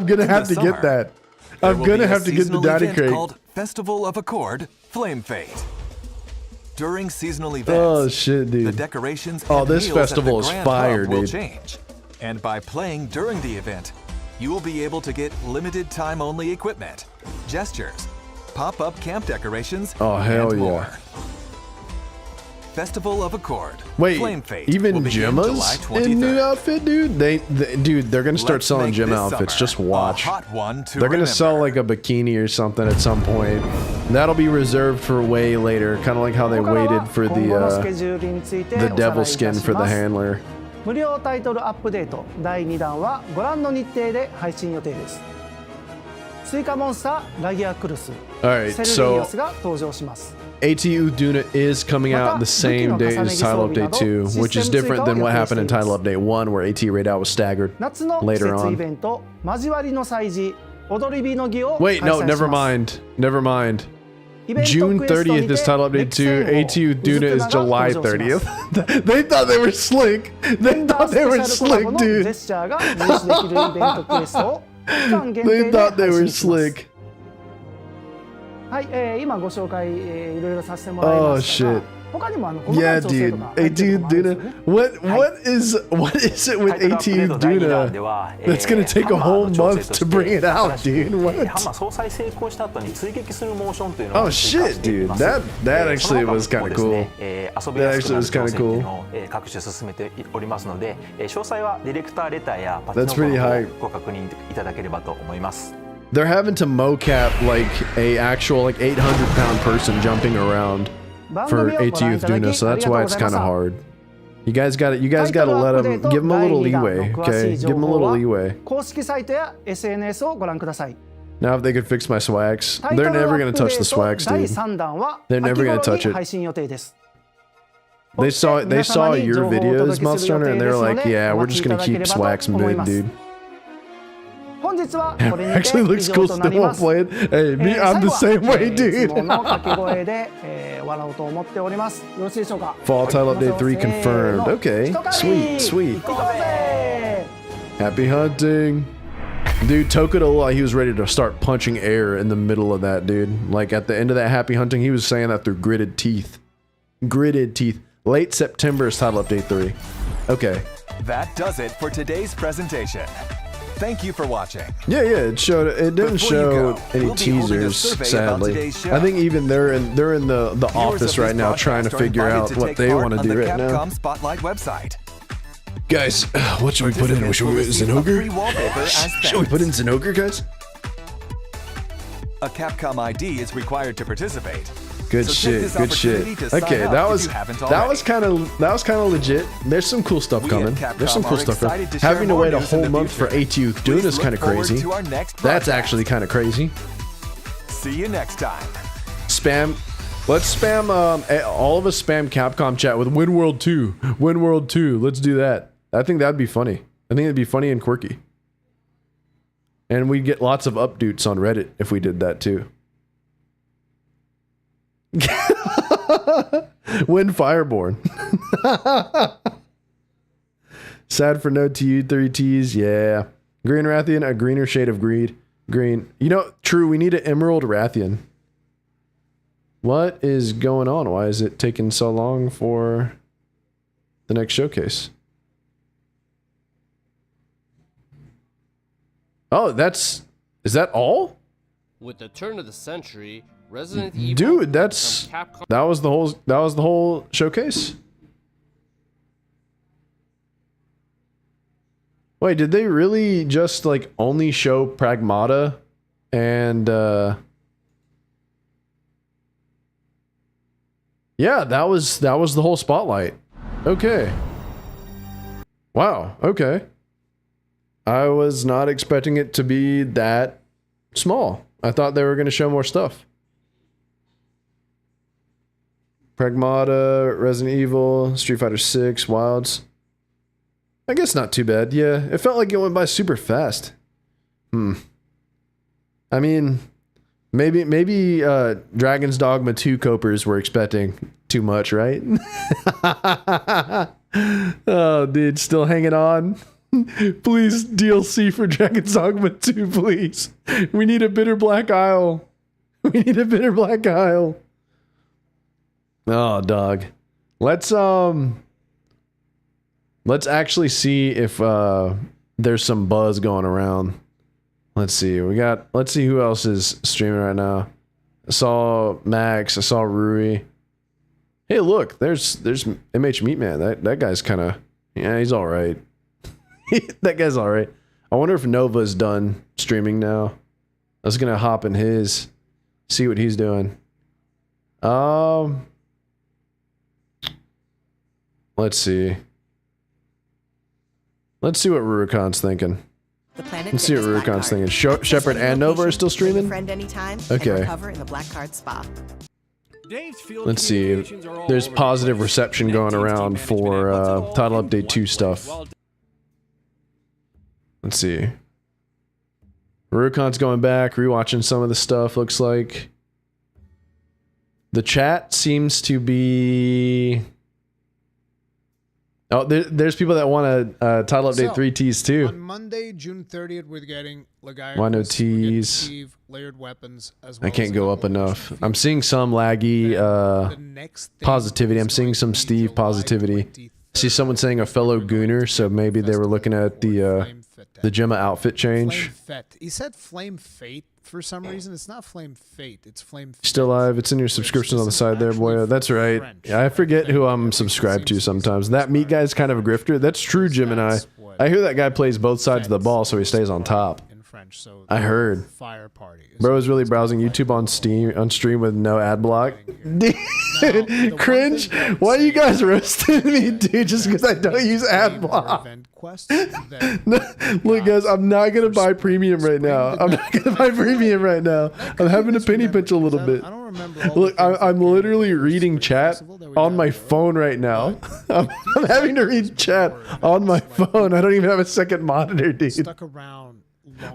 gonna have to get that. I'm gonna have to get the Daddy Crate. Called Festival of Accord Flame Fate. During seasonal events, Oh shit, the dude. decorations Oh, and this meals at festival the is Grand fire, Hub will dude. change. And by playing during the event, you will be able to get limited time only equipment, gestures, pop-up camp decorations, Oh, hell and yeah. more. Festival of Accord. Wait, Flame Fate even will begin July Gemma's 23rd. in new outfit, dude? Dude, they're gonna start Let's selling make Gemma this outfits. summer Just watch. a hot one to They're gonna sell remember. like a bikini or something at some point. That'll be reserved for way later, kind of like how they ここからは waited for 今後のスケジュールについておさらい the いた devil し skin ます for the handler. 無料タイトルアップデート第2弾はご覧の日程で配信予定です。追加モンスターラギアクルス、 Alright, セルリ so オスが登場します。 ATU Duna is coming out the same day as Title Update 2, which is different than what happened in Title Update 1, where AT Raid-Out was staggered 夏の季 later 節イ on. ベント交わりの祭事踊り火の儀を開 Wait, no, 催し never ます。 mind. Never mind. イベント June クエストに 30th て is Title Update 2. ATU Duna is July 30th. They thought they were slick. They thought they were slick, ジェ dude. スチャーが入手できるイベントクエストを期間限定 They で thought they 配 were 信します slick. はい、今ご紹介、いろいろさせてもらいま Oh したが shit. 他にも細か Yeah, い調整と dude. か入ってる ATU とこもあるんですよ Duna. ね。What is it with タイトルアップデー ATU ト第2弾で Duna は that's gonna take a ハンマー whole の調整 month として to bring it out, 新しく dude? ハン What? マー総裁成功した後に追撃するモーションというのを Oh 追加 shit, してい dude. ます。 That actually その was 他も kind で of す cool. ね、遊びやすく That な actually る was 調 kind 整 of っていう cool. のを各種進めておりますので、詳細はディレクターレターやパッ That's チノ pretty ー hype. トをご確認いただければと思います。They're having to mocap like a actual like 800-pound person jumping around 番 for 組をご覧 ATU いただき Duna, so あり that's がとう why ご it's ざいまし kind of た。 hard. You guys got to let them give them a little leeway, okay? Give them a little leeway. 公式サイトや SNS をご覧ください。 Now if they could fix my swags, タイト they're ルア never ッ gonna プデ touch the ート swags, 第 dude. 3弾は They're never 秋 gonna 頃 touch に it. 配信予定です。 They saw 皆様に your 情報をお videos, 届けする Monster 予 Hunter, 定 and で they're すの like, で yeah, お we're 待ち just いた gonna だけ keep ればと swags 思い mid, ます。 dude. 本日はこれにて Actually 以 looks 上 cool となり still ます playing. Hey, me, 最 I'm 後 the は same way, いつ dude. もの掛け声で、笑おうと思っております。よろしいでしょうか。 Fall title いきますよ update 3 confirmed. せーの Okay, 一狩り sweet, sweet. 行こうぜ Happy hunting. Dude, Tokudou, he was ready to start punching air in the middle of that, dude. Like at the end of that happy hunting, he was saying that through gritted teeth. Gritted teeth. Late September is title update 3. Okay. That does it for today's presentation. Thank you for watching. Yeah, it didn't Before you show go, any we'll be holding a teasers, survey about sadly. today's show. I think even they're in the Viewers office of right this now trying to broadcast are figure invited out to what take they part want to on do the right now. Capcom Spotlight website. Guys, what should we put in? Should we put in Participants will receive a free Zenogre? wallpaper as Should we put in thanks. Zenogre, guys? A Capcom ID is required to participate. Good So take shit, this good shit. opportunity to sign Okay, up that if was you haven't that was already. kind of legit. There's some cool stuff We coming. at There's some Capcom cool are stuff. excited to share Having to more wait a news in whole the month for future. ATU Please doing is look kind of forward crazy. to our next That's broadcast. actually kind of crazy. See you next time. Spam. Let's spam. All of us spam Capcom chat with Win World 2. Win World 2. Let's do that. I think that'd be funny. I think it'd be funny and quirky. And we'd get lots of updates on Reddit if we did that too. Win Fireborn. Sad for no TU3Ts. Yeah. Green Rathian, a greener shade of greed. Green. You know, true, we need an Emerald Rathian. What is going on? Why is it taking so long for the next showcase? Oh, is that all? With the turn of the century, Resident Evil Dude, that was the whole showcase? Wait, did they really just like only show Pragmata and yeah, that was the whole spotlight. Okay. Wow, okay. I was not expecting it to be that small. I thought they were going to show more stuff. Pragmata, Resident Evil, Street Fighter 6, Wilds. I guess not too bad. Yeah, it felt like it went by super fast. I mean, maybe Dragon's Dogma 2 copers were expecting too much, right? Oh, dude, still hanging on. Please, DLC for Dragon's Dogma 2, please. We need a Bitter Black Isle. We need a Bitter Black Isle. Oh, dog. Let's actually see if there's some buzz going around. Let's see. Let's see who else is streaming right now. I saw Max, I saw Rui. Hey, look, there's MH Meatman. That guy's kind of, yeah, he's all right. That guy's all right. I wonder if Nova's done streaming now. I was gonna hop in his, see what he's doing. Let's see. Let's see what Rurukon's thinking. Let's see what Rurukon's thinking. Shepard and Nova are still streaming? Okay. Let's see. There's positive reception going around for Title Update 2 stuff. Let's see. Rurukon's going back, rewatching some of the stuff, looks like. The chat seems to be Oh, there's people that want a title update 3 teas too. On Monday, June 30th, we're getting Legiatus. Why no teas? Steve, layered weapons, as well I can't go up enough. I'm seeing some laggy positivity. I'm seeing some Steve positivity. I see someone saying a fellow Gooner, so maybe they were looking at the Gemma outfit change. He said Flame Fate for some reason. It's not Flame Fate. It's Flame Fate. Still live. It's in your subscriptions on the side there, boy. That's right. Yeah, I forget who I'm subscribed to sometimes. That meat guy's kind of a grifter. That's true, Gemini. I hear that guy plays both sides of the ball, so he stays on top. I heard. Bro is really browsing YouTube on stream with no ad block. Dude, cringe. Why are you guys roasting me, dude? Just because I don't use ad block. Look, guys, I'm not gonna buy premium right now. I'm having to penny pinch a little bit. Look, I'm literally reading chat on my phone right now. I'm having to read chat on my phone. I don't even have a second monitor, dude.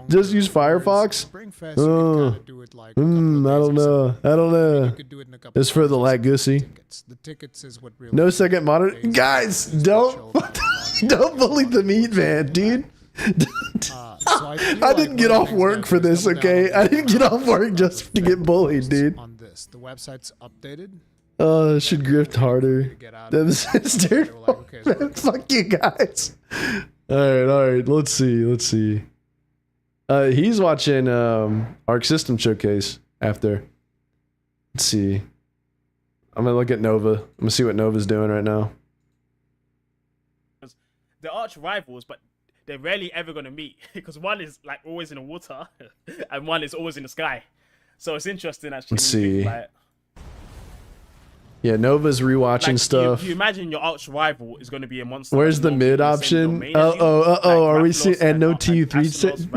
Just use Firefox? I don't know. It's for the Lagussy. No second monitor. Guys, don't bully the meat man, dude. I didn't get off work for this, okay? I didn't get off work just to get bullied, dude. The website's updated. Oh, should grift harder than the sister. Fuck you guys. All right. Let's see. He's watching Arc System Showcase after. Let's see. I'm gonna look at Nova. I'm gonna see what Nova's doing right now. They're arch rivals, but they're rarely ever gonna meet because one is like always in the water and one is always in the sky. So it's interesting actually. Let's see. Yeah, Nova's rewatching stuff. You imagine your arch rival is going to be a monster. Where's the mid option? Are we seeing and no TU2?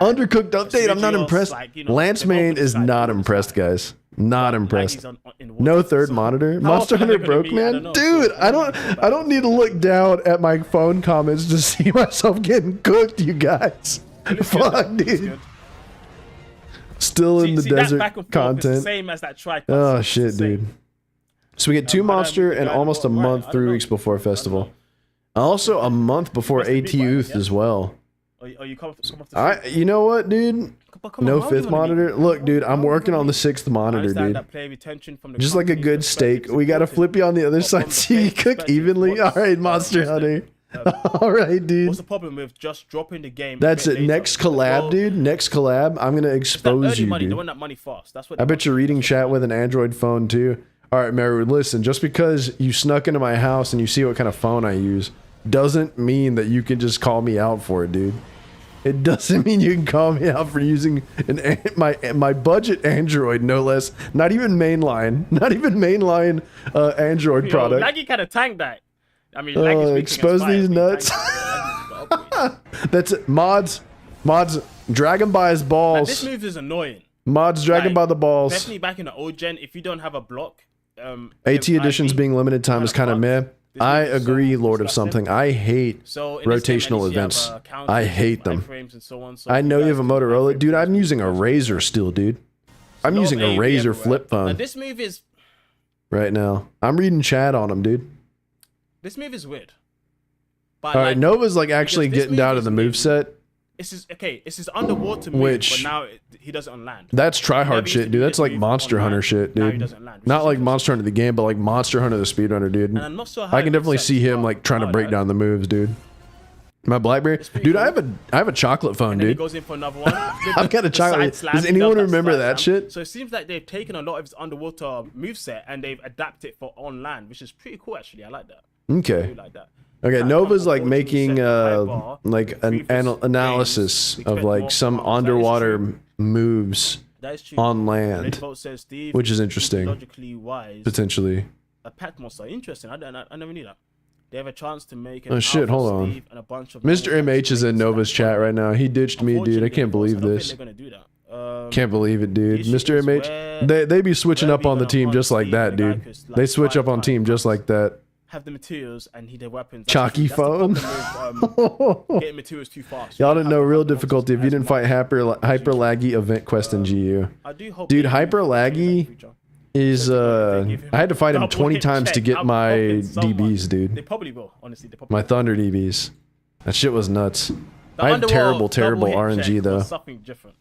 Undercooked update. I'm not impressed. Lance Main is not impressed, guys. Not impressed. No third monitor. Monster Hunter broke, man. Dude, I don't need to look down at my phone comments to see myself getting cooked, you guys. Fuck, dude. Still in the desert content. Same as that tri. Oh shit, dude. So we get 2 monster and almost a month, 3 weeks before festival. Also a month before ATUth as well. You know what, dude? No 5th monitor. Look, dude, I'm working on the 6th monitor, dude. Just like a good steak. We gotta flip you on the other side so you cook evenly. All right, Monster Hunter. All right, dude. What's the problem with just dropping the game? That's it. Next collab, dude. Next collab. I'm gonna expose you, dude. They want that money fast. That's what I bet you're reading chat with an Android phone too. All right, Mary, listen, just because you snuck into my house and you see what kind of phone I use doesn't mean that you can just call me out for it, dude. It doesn't mean you can call me out for using my budget Android, no less. Not even mainline Android product. Laggy kind of tanked that. I mean, expose these nuts. That's it. Mods, drag him by his balls. Like, this move is annoying. Mods, drag him by the balls. Definitely back in the old gen, if you don't have a block. AT editions being limited time is kind of meh. I agree, Lord of Something. I hate rotational events. I hate them. I know you have a Motorola. Dude, I'm using a Razer still, dude. I'm using a Razer flip phone. This move is... Right now. I'm reading chat on them, dude. This move is weird. But alright, Nova's like actually getting down to the moveset. It's his underwater move, but now he does it on land. That's tryhard shit, dude. That's like Monster Hunter shit, dude. Not like Monster Hunter the game, but like Monster Hunter the speedrunner, dude. And I'm not sure how I can definitely see him like trying to break down the moves, dude. My BlackBerry, dude. I have a chocolate phone, dude. He goes in for another one. I've got a chocolate. Does anyone remember that shit? So it seems like they've taken a lot of his underwater moveset and they've adapted it for on land, which is pretty cool actually. I like that. Okay. I do like that. Okay, Nova's like making like an analysis of like some underwater moves on land, which is interesting. Potentially. A pet monster, interesting. I never knew that. They have a chance to make. Oh shit! Hold on. Mr. MH is in Nova's chat right now. He ditched me, dude. I can't believe this. Can't believe it, dude. Mr. MH, they be switching up on the team just like that, dude. They switch up on team just like that. Have the materials and he their weapons. Chalky phone. Getting materials too fast. Y'all didn't know real difficulty if you didn't fight hyper laggy event quest in GU. Dude, hyper laggy is I had to fight him 20 times to get my DBs, dude. They probably will, honestly. They probably My Thunder DBs. That shit was nuts. I have terrible RNG though. Something different.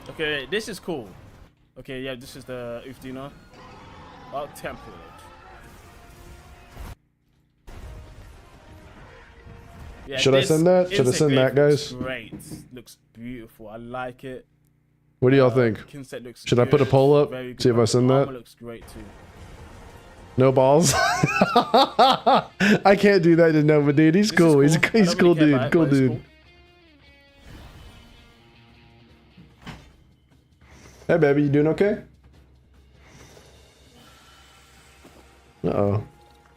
Okay, this is cool. Okay, yeah, this is the Ufdina. Oh, template. Yeah, should I send that? Should I send that, guys? Great. Looks beautiful. I like it. What do y'all think? Should I put a poll up? See if I send that? Looks great too. No balls? I can't do that to Nova, dude. He's cool. He's cool dude. Cool dude. Hey, baby, you doing okay? Uh-oh.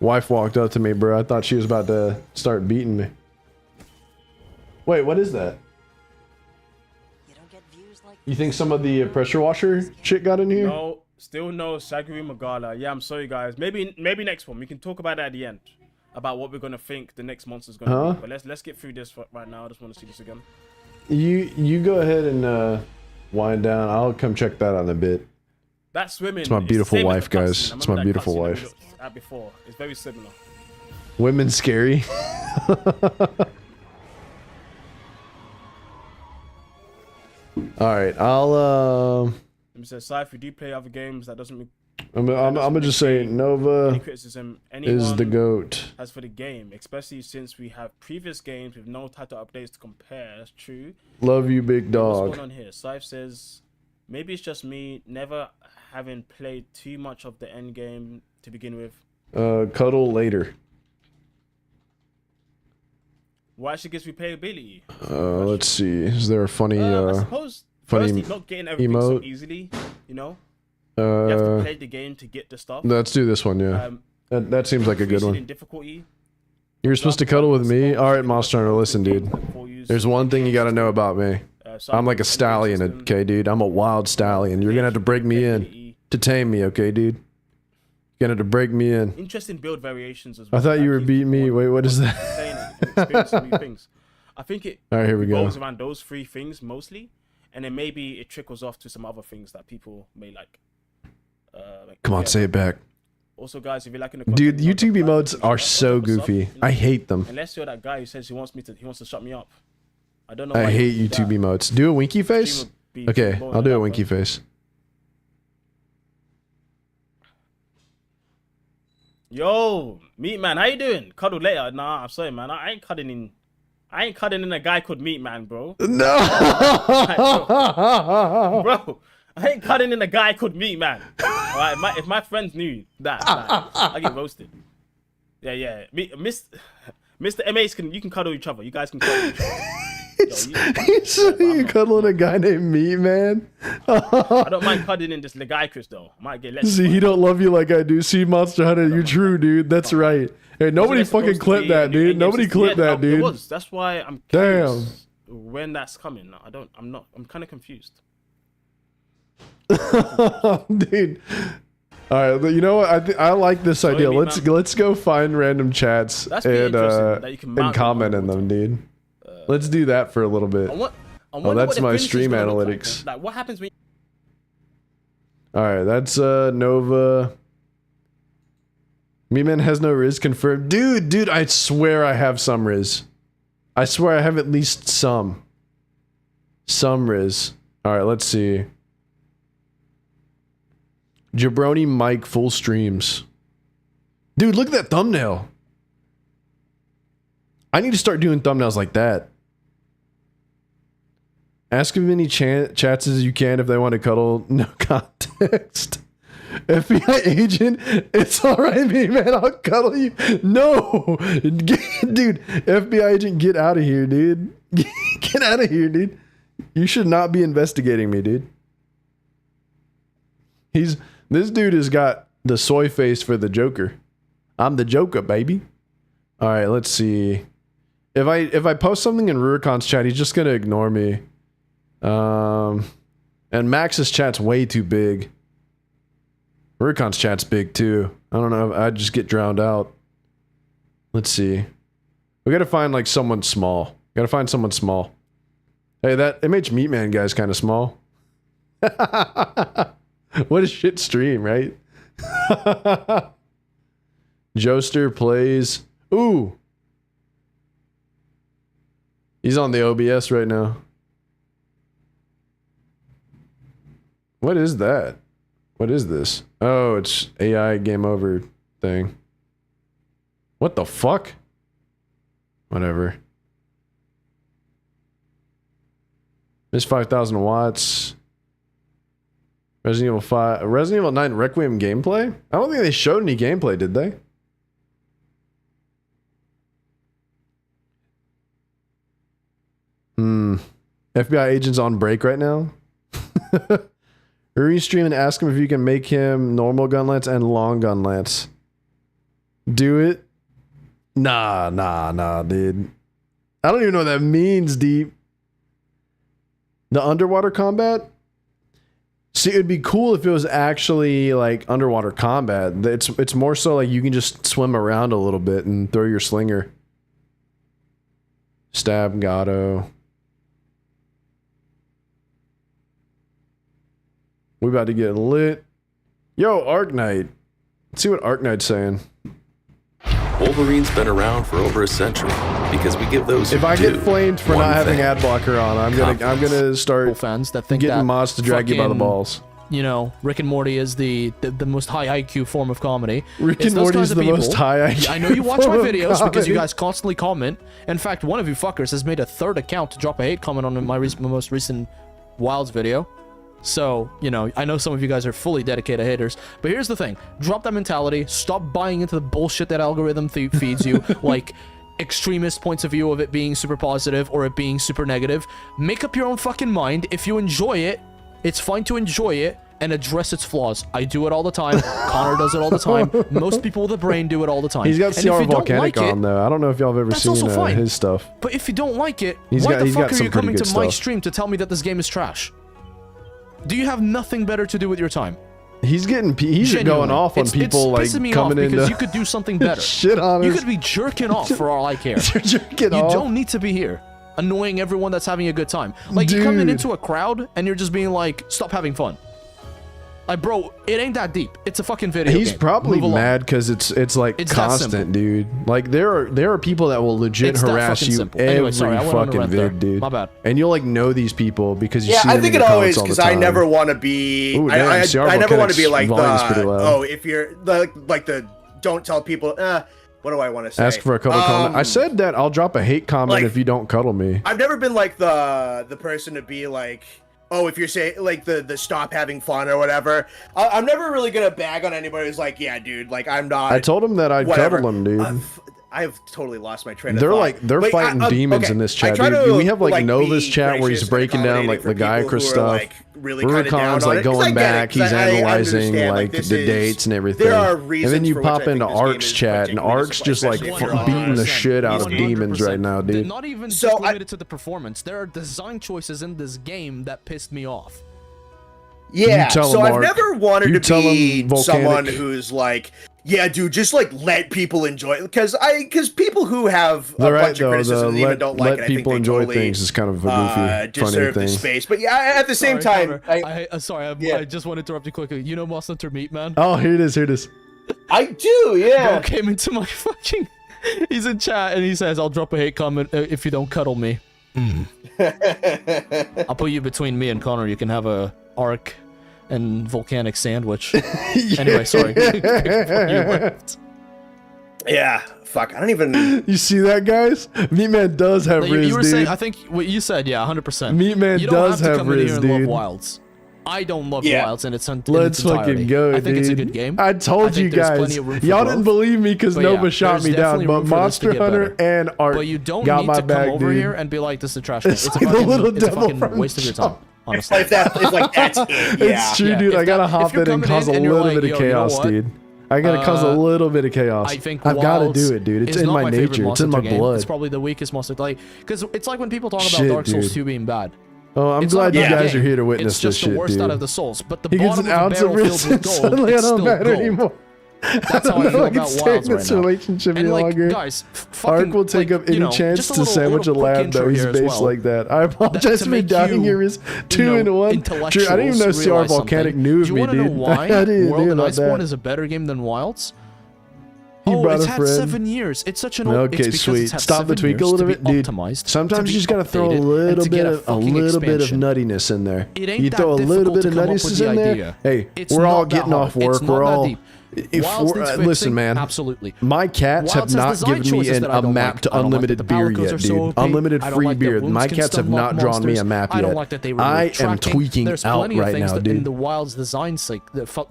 Wife walked up to me, bro. I thought she was about to start beating me. Wait, what is that? You think some of the pressure washer shit got in here? No, still no Sagiri Magala. Yeah, I'm sorry, guys. Maybe next one. We can talk about that at the end. About what we're going to think the next monster's going to be. But let's get through this right now. I just want to see this again. You go ahead and wind down. I'll come check that out in a bit. That swimming. It's my beautiful wife, guys. It's my beautiful wife. At before, it's very similar. Women scary. All right, I'll. Let me say, if you do play other games, that doesn't mean. I'm gonna just say Nova is the GOAT. As for the game, especially since we have previous games with no title updates to compare. That's true. Love you, big dog. What's going on here? Scythe says, maybe it's just me never having played too much of the end game to begin with. Cuddle later. Why should get replayability? Let's see. Is there a funny I suppose funny not getting everything so easily, you know? You have to play the game to get the stuff. Let's do this one, yeah. That seems like a good one. Difficulty. You're supposed to cuddle with me? Alright, Monster Hunter, listen, dude. There's one thing you gotta know about me. I'm like a stallion, okay, dude? I'm a wild stallion. You're gonna have to break me in to tame me, okay, dude? You're gonna have to break me in. Interesting build variations as well. I thought you were beating me. Wait, what is that? I think it All right, here we go. goes around those three things mostly, and then maybe it trickles off to some other things that people may like. Come on, say it back. Also, guys, if you're liking the dude, YouTube emotes are so goofy. I hate them. Unless you're that guy who says he wants to shut me up. I don't know. I hate YouTube emotes. Do a winky face. Okay, I'll do a winky face. Yo, Meat Man, how you doing? Cuddle later. Nah, I'm sorry, man. I ain't cuddling in a guy called Meat Man, bro. No, bro. I ain't cuddling in a guy called Meat Man. All right, if my friends knew that, I get roasted. Yeah. Mr. MAs you can cuddle each other. You guys can cuddle each other. You cuddling a guy named Meat Man? I don't mind cuddling in this Legaikus though. I might get let. See, he don't love you like I do. See, Monster Hunter, you're true, dude. That's right. Hey, nobody fucking clipped that, dude. Nobody clipped that, dude. That's why I'm curious when that's coming. I'm kind of confused. Dude. All right, you know what? I like this idea. Let's go find random chats and comment in them, dude. Let's do that for a little bit. Oh, that's my stream analytics. Like, what happens when? All right, that's Nova. Meatman has no Riz confirmed. Dude, I swear I have some Riz. I swear I have at least some. Some Riz. All right, let's see. Jabroni Mike full streams. Dude, look at that thumbnail. I need to start doing thumbnails like that. Ask as many chats as you can if they want to cuddle. No context. FBI agent, it's alright, man. I'll cuddle you. No, dude. FBI agent, get out of here, dude. Get out of here, dude. You should not be investigating me, dude. This dude has got the soy face for the Joker. I'm the Joker, baby. All right, let's see. If I post something in Rurikon's chat, he's just gonna ignore me. And Max's chat's way too big. Rurikon's chat's big too. I don't know. I just get drowned out. Let's see. We gotta find like someone small. Gotta find someone small. Hey, that MH Meatman guy's kind of small. What a shit stream, right? Joester plays. Ooh. He's on the OBS right now. What is that? What is this? Oh, it's AI game over thing. What the fuck? Whatever. This 5,000 watts. Resident Evil 5. Resident Evil 9 Requiem gameplay? I don't think they showed any gameplay, did they? FBI agent's on break right now. Restream and ask him if you can make him normal gun lance and long gun lance. Do it? Nah, dude. I don't even know what that means, Deep. The underwater combat? See, it'd be cool if it was actually like underwater combat. It's more so like you can just swim around a little bit and throw your slinger. Stab Gato. We about to get lit. Yo, Arknight. Let's see what Arknight's saying. Wolverine's been around for over a century because we give those. If I get flamed for not having ad blocker on, I'm gonna start fans that think getting that mods to drag you by the balls. You know, Rick and Morty is the most high IQ form of comedy. Rick and Morty is the most high IQ. I know you watch my form of videos because you comedy. guys constantly comment. In fact, one of you fuckers has made a third account to drop a hate comment on my most recent Wilds video. So, you know, I know some of you guys are fully dedicated haters, but here's the thing. Drop that mentality. Stop buying into the bullshit that algorithm feeds you, like extremist points of view of it being super positive or it being super negative. Make up your own fucking mind. If you enjoy it, it's fine to enjoy it and address its flaws. I do it all the time. Connor does it all the time. Most people with a brain do it all the time. He's got And if CR you don't Volcanic like on, though. I don't know if y'all have ever that's seen also fine. his stuff. But if you don't like it, He's why got- the he's fuck got are some you pretty coming to good my stuff. stream to tell me that this game is trash? Do you have nothing better to do with your time? He's going Genuinely. off on people like it's pissing me coming off in because you could do something better. shit on You us. could be jerking off for all I care. You're jerking you off? don't need to be here annoying everyone that's having a good time. Like you coming Dude. into a crowd and you're just being like, stop having fun. Like, bro, it ain't that deep. It's a fucking video He's game. probably Move along. mad because it's like It's that constant, simple. dude. Like there are people that will legit It's that harass fucking you simple. every Anyway, sorry, I went on a fucking rant there. vid, dude. My bad. And you'll like know these people because you Yeah, see I them think in it the always comments all the because I time. never want to be. Ooh, damn, CR I never want to be Volcanic's like volume's pretty loud. oh, if you're the don't tell people. What do I want to say? Ask for a couple comments. I said that I'll drop a hate comment like- if you don't cuddle me. I've never been like the person to be like, oh, if you're saying like the stop having fun or whatever. I'm never really gonna bag on anybody who's like, yeah, dude, like I'm not. I told him that I'd whatever. cuddle him, dude. I've totally lost my train of They're thought. like they're But fighting demons okay, in this I chat, try dude. to, We have like be Nova's chat where he's gracious and breaking down like the accommodating Gaiacra for people who are, stuff. like, really kinda down Rurukon's on like it, 'cause I going get it, back, 'cause he's I analyzing understand, like this the is- dates and everything. there are And reasons then you for which pop I think into this game Ark's is chat, and Ark's just like beating the shit out of demons right now, dude. Not even just limited to the performance. There are design choices in this game that pissed me off. Yeah, You tell so him, I've Mark. never wanted You to tell be him, someone Volcanic. who's like, yeah, dude, just like let people enjoy it, because people who have a They're right bunch of though. criticisms The even don't like let it. I think people they enjoy totally, things is kind of a goofy, funny deserve the thing. space. But yeah, at the same time, I just want to interrupt you quickly. You know Monster Meat, man? Oh, here it is. Here it is. I do, yeah. Bro came into my fucking. He's in chat and he says, "I'll drop a hate comment if you don't cuddle me." I'll put you between me and Connor. You can have a Arc and Volcanic sandwich. Anyway, sorry. Yeah, fuck. I don't even. You see that, guys? Meat Man does have No, Riz, you were dude. saying, I think what you said, yeah, 100%. Meat Man you don't does have to have come in Riz, here and love dude. Wilds. I don't love Yeah. Wilds, and it's in Let's its entirety. fucking go, I think dude. it's a good game. I told think you there's guys. plenty of room for Y'all growth. didn't believe me because But Nova yeah, shot there's me down, definitely but room for this to Monster get Hunter better. and Art But you don't got need my to back, come over dude. here and be like, this is a trash game. It's It's, like a the fucking, little it's a devil fucking from waste of your time. Honestly. If that's it, yeah. It's true, dude. if I gotta that- hop if you're in and coming cause a and you're little like, bit of yo, you know chaos, what? dude. I gotta cause a little bit of chaos. I think I've gotta Wilds do it, dude. It's is in not my favorite nature. It's in my Monster game. blood. It's probably the weakest monster. Like, because it's like when people talk about Shit, Dark Souls dude. 2 being bad. Oh, I'm It's not glad you a bad guys game. are here to witness it's just this shit, the worst dude. out of the Souls. But the He gets bottom an of ounce the of barrel Riz filled with and gold, suddenly I it's don't still matter gold. anymore. That's how I feel about Wilds right this now. relationship And any like, longer. guys, Ark will take up any chance to sandwich a lab, though. He's based like that. I apologize for doubting your is 2 in 1. True, I didn't even know CR Volcanic knew of me, dude. Do you want to know why I didn't World know and about Iceborne that. is a better game than Wilds? He brought it's a had friend. 7 years. It's such an old. Okay, it's sweet. It's had Stop the 7 tweak a years little to bit, be dude. optimized, Sometimes to you be just gotta throw a updated, and little to bit get of a fucking little bit of expansion. nuttiness in there. It ain't You that throw a little difficult bit of to come up with nuttiness the in there. idea. Hey, It's we're not all that getting hard. off work. It's not We're that all. deep. If Wilds we're, needs listen, fixing? man. Absolutely. My cats have Wilds has not design given me choices that I a don't map like. to I don't like unlimited that the beer power codes yet, are so dude. OP. Unlimited I don't free like that beer. wounds My can cats have stomach not drawn me a monsters. map I don't yet. like that they I remove am tracking. tweaking There's out plenty of right things now, that in dude. the Wilds design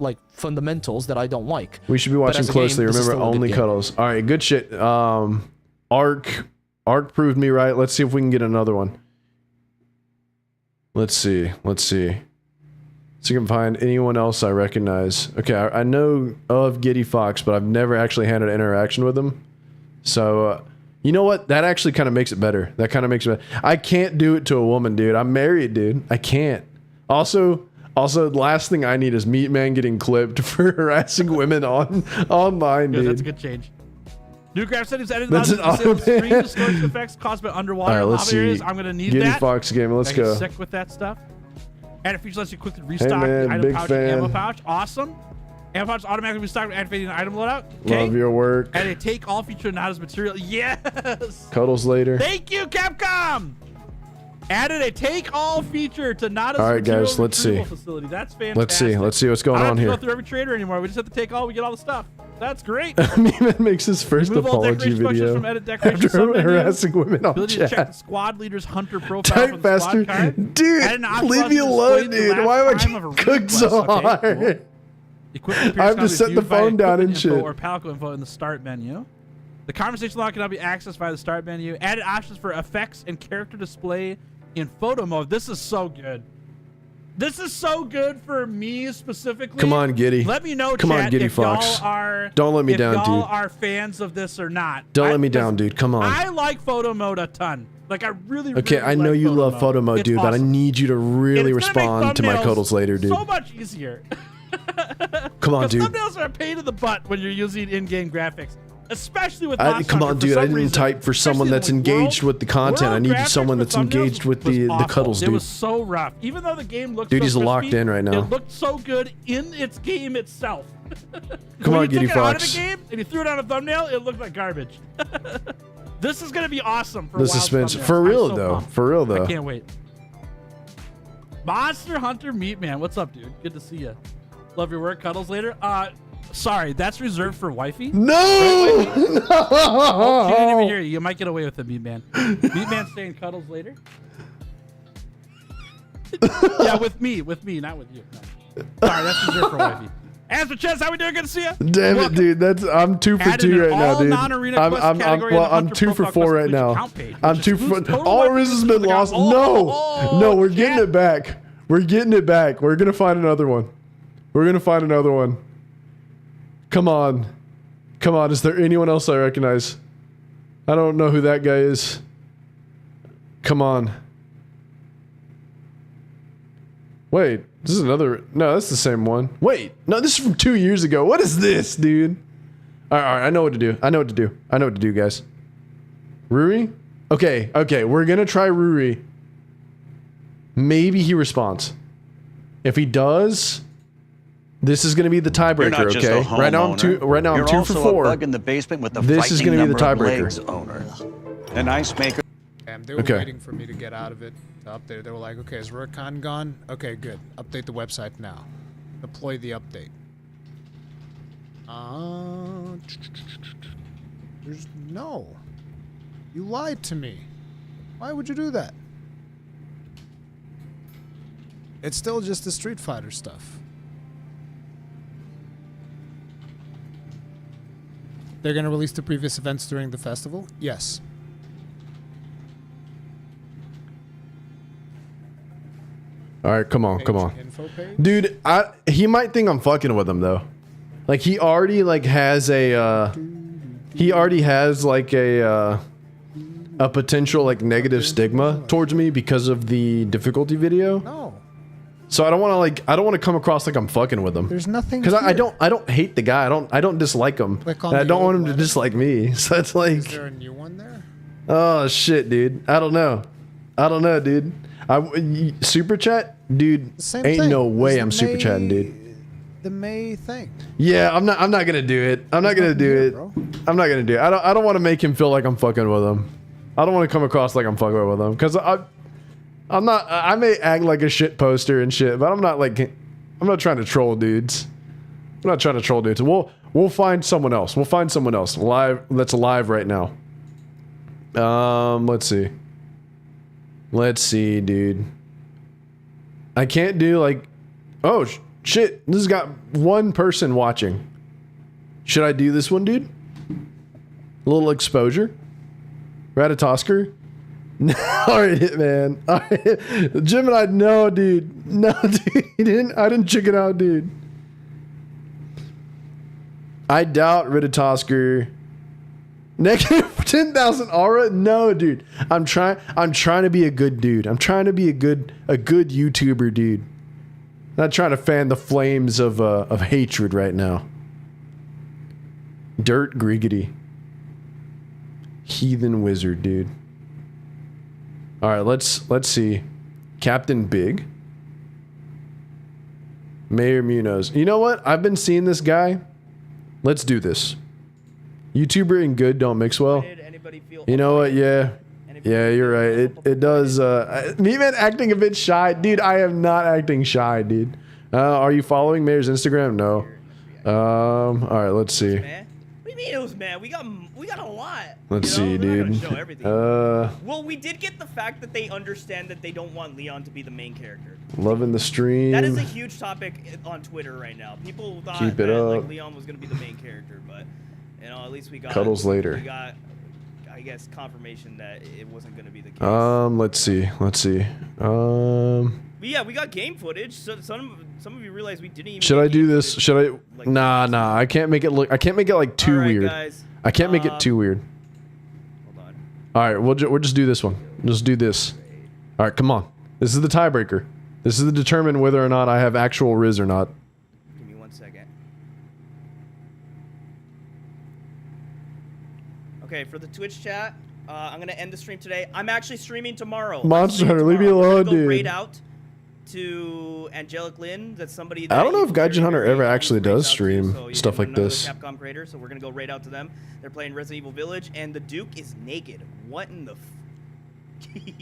like fundamentals that I don't like. We should be But watching as a closely. game, this is Remember, still a good only game. cuddles. All right, good shit. Ark proved me right. Let's see if we can get another one. Let's see. See if I can find anyone else I recognize. Okay, I know of Giddy Fox, but I've never actually had an interaction with him. So, you know what? That actually kind of makes it better. That kind of makes it better. I can't do it to a woman, dude. I'm married, dude. I can't. Also, the last thing I need is Meat Man getting clipped for harassing women online, dude. That's a good change. New graph settings added That's an auto stream distortion effects caused by underwater All right, let's lava areas. see. I'm gonna need Giddy that. Fox game. Let's I get go. sick with that stuff. And it feature lets you quickly restock man, the item big pouch and ammo fan. pouch. Awesome. Ammo pouch automatically restock when activating an item loadout. Okay. Love your work. And a take all feature not as material. Yes. Cuddles later. Thank you, Capcom. Added a take all feature to not as All right, material guys, let's see. retrieval facility. That's fantastic. Let's see what's going I don't on have to here. go through every trader anymore. We just have to take all. We get all the stuff. That's great. Meman makes his first Remove all apology decoration functions video from edit decoration after submenu. harassing women on Ability to check the chat. squad leader's hunter profile Type from the faster. squad card. Dude, Add an option leave to me display alone, the dude. last Why am I time of a getting cooked so request. Okay, hard? cool. Equipment appears I have now to be set the viewed by phone down and equipment info shit. Or Palico info in the start menu. The conversation log cannot be accessed via the start menu. Added options for effects and character display in photo mode. This is so good. This is so good for me specifically. Come on, Giddy. Let me know, Come chat, on, Giddy if Fox. y'all are Don't let me down, if y'all dude. are fans of this or not. Don't let me down, dude. Come on. I like photo mode a ton. Like I really. Okay, really I know like you love photo mode, It's dude, but I awesome. need you to really And it's gonna make respond to my thumbnails cuddles later, dude. So much easier. Come on, dude. Thumbnails are a pain in the butt when you're using in-game graphics, especially with. Come Monster on, Hunter. For dude. I some didn't reason, type for someone especially that's in, like, engaged with the content. I world need graphics someone for that's thumbnails engaged with was the awful. cuddles, It dude. was so rough. Even though the game looked Dude, so he's locked crispy, in right now. It looked so good in its game itself. Come When on, you Giddy took it out of Fox. the game and you threw it on a thumbnail, it looked like garbage. This is gonna be awesome for The Wild suspense. thumbnails. For I'm real, so though. pumped. For real, though. I can't wait. Monster Hunter Meat Man, what's up, dude? Good to see you. Love your work. Cuddles later. Sorry, that's reserved for wifey. No! Right, wifey? No! Oh, she didn't even hear you. You might get away with it, Meat Man. Meat Man saying cuddles later. Yeah, with me, not with you. No. Sorry, that's reserved for wifey. As for Chess, how we doing? Good to see you. Damn it, dude. I'm 2 for Added 2 an right now, all dude. non-arena quest category in the I'm Hunter 2 for profile 4 quest right page now. account page, I'm which 2 for includes total all weapons risk has in been the lost. account. No, we're getting it back. We're getting it back. We're gonna find another one. We're gonna find another one. Come on. Is there anyone else I recognize? I don't know who that guy is. Come on. Wait, this is another. No, that's the same one. Wait, no, this is from 2 years ago. What is this, dude? All right, I know what to do. I know what to do, guys. Ruri? Okay, we're gonna try Ruri. Maybe he responds. If he does, this is gonna be the tiebreaker. Okay, right now I'm 2 for 4. Bug in the basement with the This is gonna be the tiebreaker. Owner. An ice maker. They were waiting for me to get out of it to update. They were like, okay, is Rurikhan gone? Okay, good. Update the website now. Deploy the update. There's no. You lied to me. Why would you do that? It's still just the Street Fighter stuff. They're gonna release the previous events during the festival? Yes. All right, come on. Dude, he might think I'm fucking with him though. Like he already has a potential like negative stigma towards me because of the difficulty video. No. So I don't want to come across like I'm fucking with him. There's nothing. Because I don't hate the guy. I don't dislike him. Click on And I the don't want old him to dislike me. So it's like. Is there a new one there? Oh shit, dude. I don't know, dude. Super chat, dude. Same Ain't thing. no way It's I'm the super May- chatting, dude. The May thing. Yeah, I'm not gonna do it. I'm not gonna do it. I'm not gonna do it. I don't want to make him feel like I'm fucking with him. I don't want to come across like I'm fucking with him because I'm not. I may act like a shit poster and shit, but I'm not like. I'm not trying to troll dudes. I'm not trying to troll dudes. We'll find someone else. We'll find someone else live. That's live right now. Let's see. Let's see, dude. I can't do like. Oh shit! This has got one person watching. Should I do this one, dude? A little exposure. Ratatosker. Alright, Hitman. Alright. Gemini, no, dude. No, dude. I didn't check it out, dude. I doubt Ratatosker. Negative 10,000 aura? No, dude. I'm trying to be a good dude. I'm trying to be a good YouTuber, dude. Not trying to fan the flames of hatred right now. Dirt Griggity. Heathen wizard, dude. All right, let's see. Captain Big. Mayor Munoz. You know what? I've been seeing this guy. Let's do this. YouTuber and good don't mix well. You know what? Yeah. Yeah, you're right. It does. Me, man, acting a bit shy. Dude, I am not acting shy, dude. Are you following Mayor's Instagram? No. All right, let's see. What do you mean it was mad? We got a lot. Let's see, dude. Well, we did get the fact that they understand that they don't want Leon to be the main character. Loving the stream. That is a huge topic on Twitter right now. People thought Keep it that up. like Leon was gonna be the main character, but you know, at least we got Cuddles later. We got, I guess, confirmation that it wasn't gonna be the case. Let's see. Let's see. But yeah, we got game footage. So some of you realize we didn't even. Should I do this? Should I? Like, Nah. I can't make it look. I can't make it like too Alright, weird. guys. I can't make it too weird. Hold on. All right, we'll just do this one. Just do this. All right, come on. This is the tiebreaker. This is to determine whether or not I have actual Riz or not. Give me 1 second. Okay, for the Twitch chat, I'm gonna end the stream today. I'm actually streaming tomorrow. Monster Hunter, leave me alone, Go dude. raid out to Angelic Lynn. That's somebody. I don't know if Evil Gaijin Hunter ever actually does so stream you stuff get like another this. Capcom creator, so we're gonna go raid out to them. They're playing Resident Evil Village, and the Duke is naked. What in the?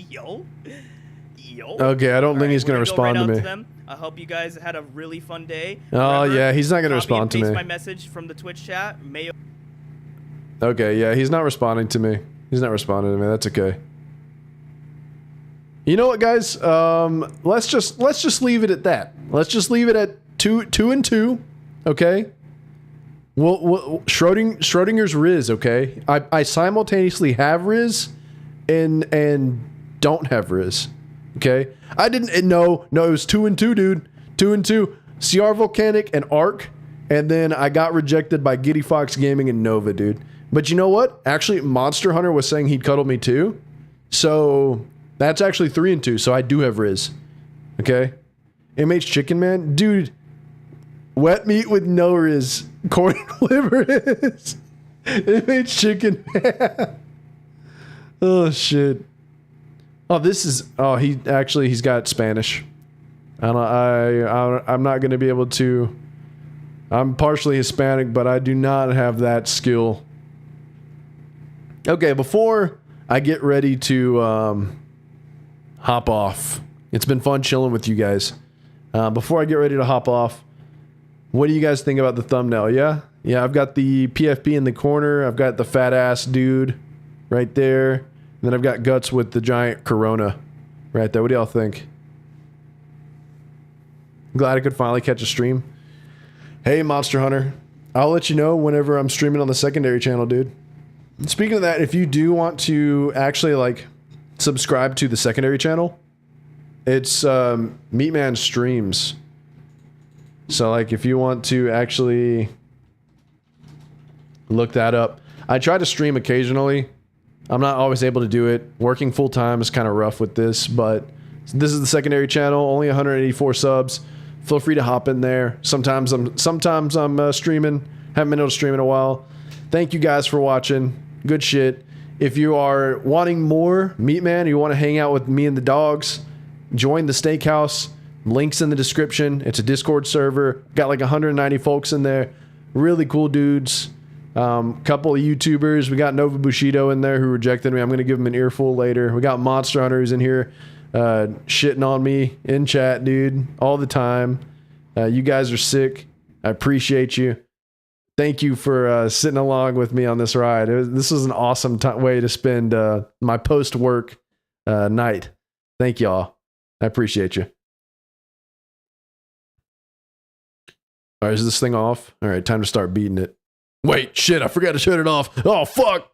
Yo. Okay, I don't think he's gonna We're respond go to right me. out them. I hope you guys had a really fun day. Oh, Remember, yeah, he's not gonna copy respond and to paste me. my message from the Twitch chat. Mayo. Okay, yeah, he's not responding to me. He's not responding to me. That's okay. You know what, guys? Let's just leave it at that. Let's just leave it at two and two. Okay. Well, Schrodinger's Riz. Okay. I simultaneously have Riz, and don't have Riz. Okay. I didn't. No. It was 2 and 2, dude. 2 and 2. CR Volcanic and Arc, and then I got rejected by Giddy Fox Gaming and Nova, dude. But you know what? Actually, Monster Hunter was saying he'd cuddle me too. So that's actually 3 and 2. So I do have Riz. Okay. MH Chicken Man, dude. Wet meat with no Riz. Corn liver is. MH Chicken Man. Oh shit. Oh, this is. Oh, he's got Spanish. I'm not gonna be able to. I'm partially Hispanic, but I do not have that skill. Okay, before I get ready to hop off, it's been fun chilling with you guys. Before I get ready to hop off, what do you guys think about the thumbnail? Yeah, I've got the PFP in the corner. I've got the fat ass dude right there, and then I've got Guts with the giant Corona right there. What do y'all think? Glad I could finally catch a stream. Hey, Monster Hunter, I'll let you know whenever I'm streaming on the secondary channel, dude. Speaking of that, if you do want to actually like subscribe to the secondary channel, it's Meatman Streams. So like if you want to actually look that up, I try to stream occasionally. I'm not always able to do it. Working full time is kind of rough with this, but This is the secondary channel, only 184 subs. Feel free to hop in there. Sometimes I'm streaming. Haven't been able to stream in a while. Thank you guys for watching. Good shit. If you are wanting more Meat Man, you want to hang out with me and the dogs, join the Steakhouse. Links in the description. It's a Discord server. Got like 190 folks in there. Really cool dudes. Couple of YouTubers. We got Nova Bushido in there who rejected me. I'm going to give him an earful later. We got Monster Hunter who's in here shitting on me in chat, dude, all the time. You guys are sick. I appreciate you. Thank you for sitting along with me on this ride. This was an awesome way to spend my post-work night. Thank y'all. I appreciate you. All right, is this thing off? All right, time to start beating it. Wait, shit, I forgot to shut it off. Oh, fuck.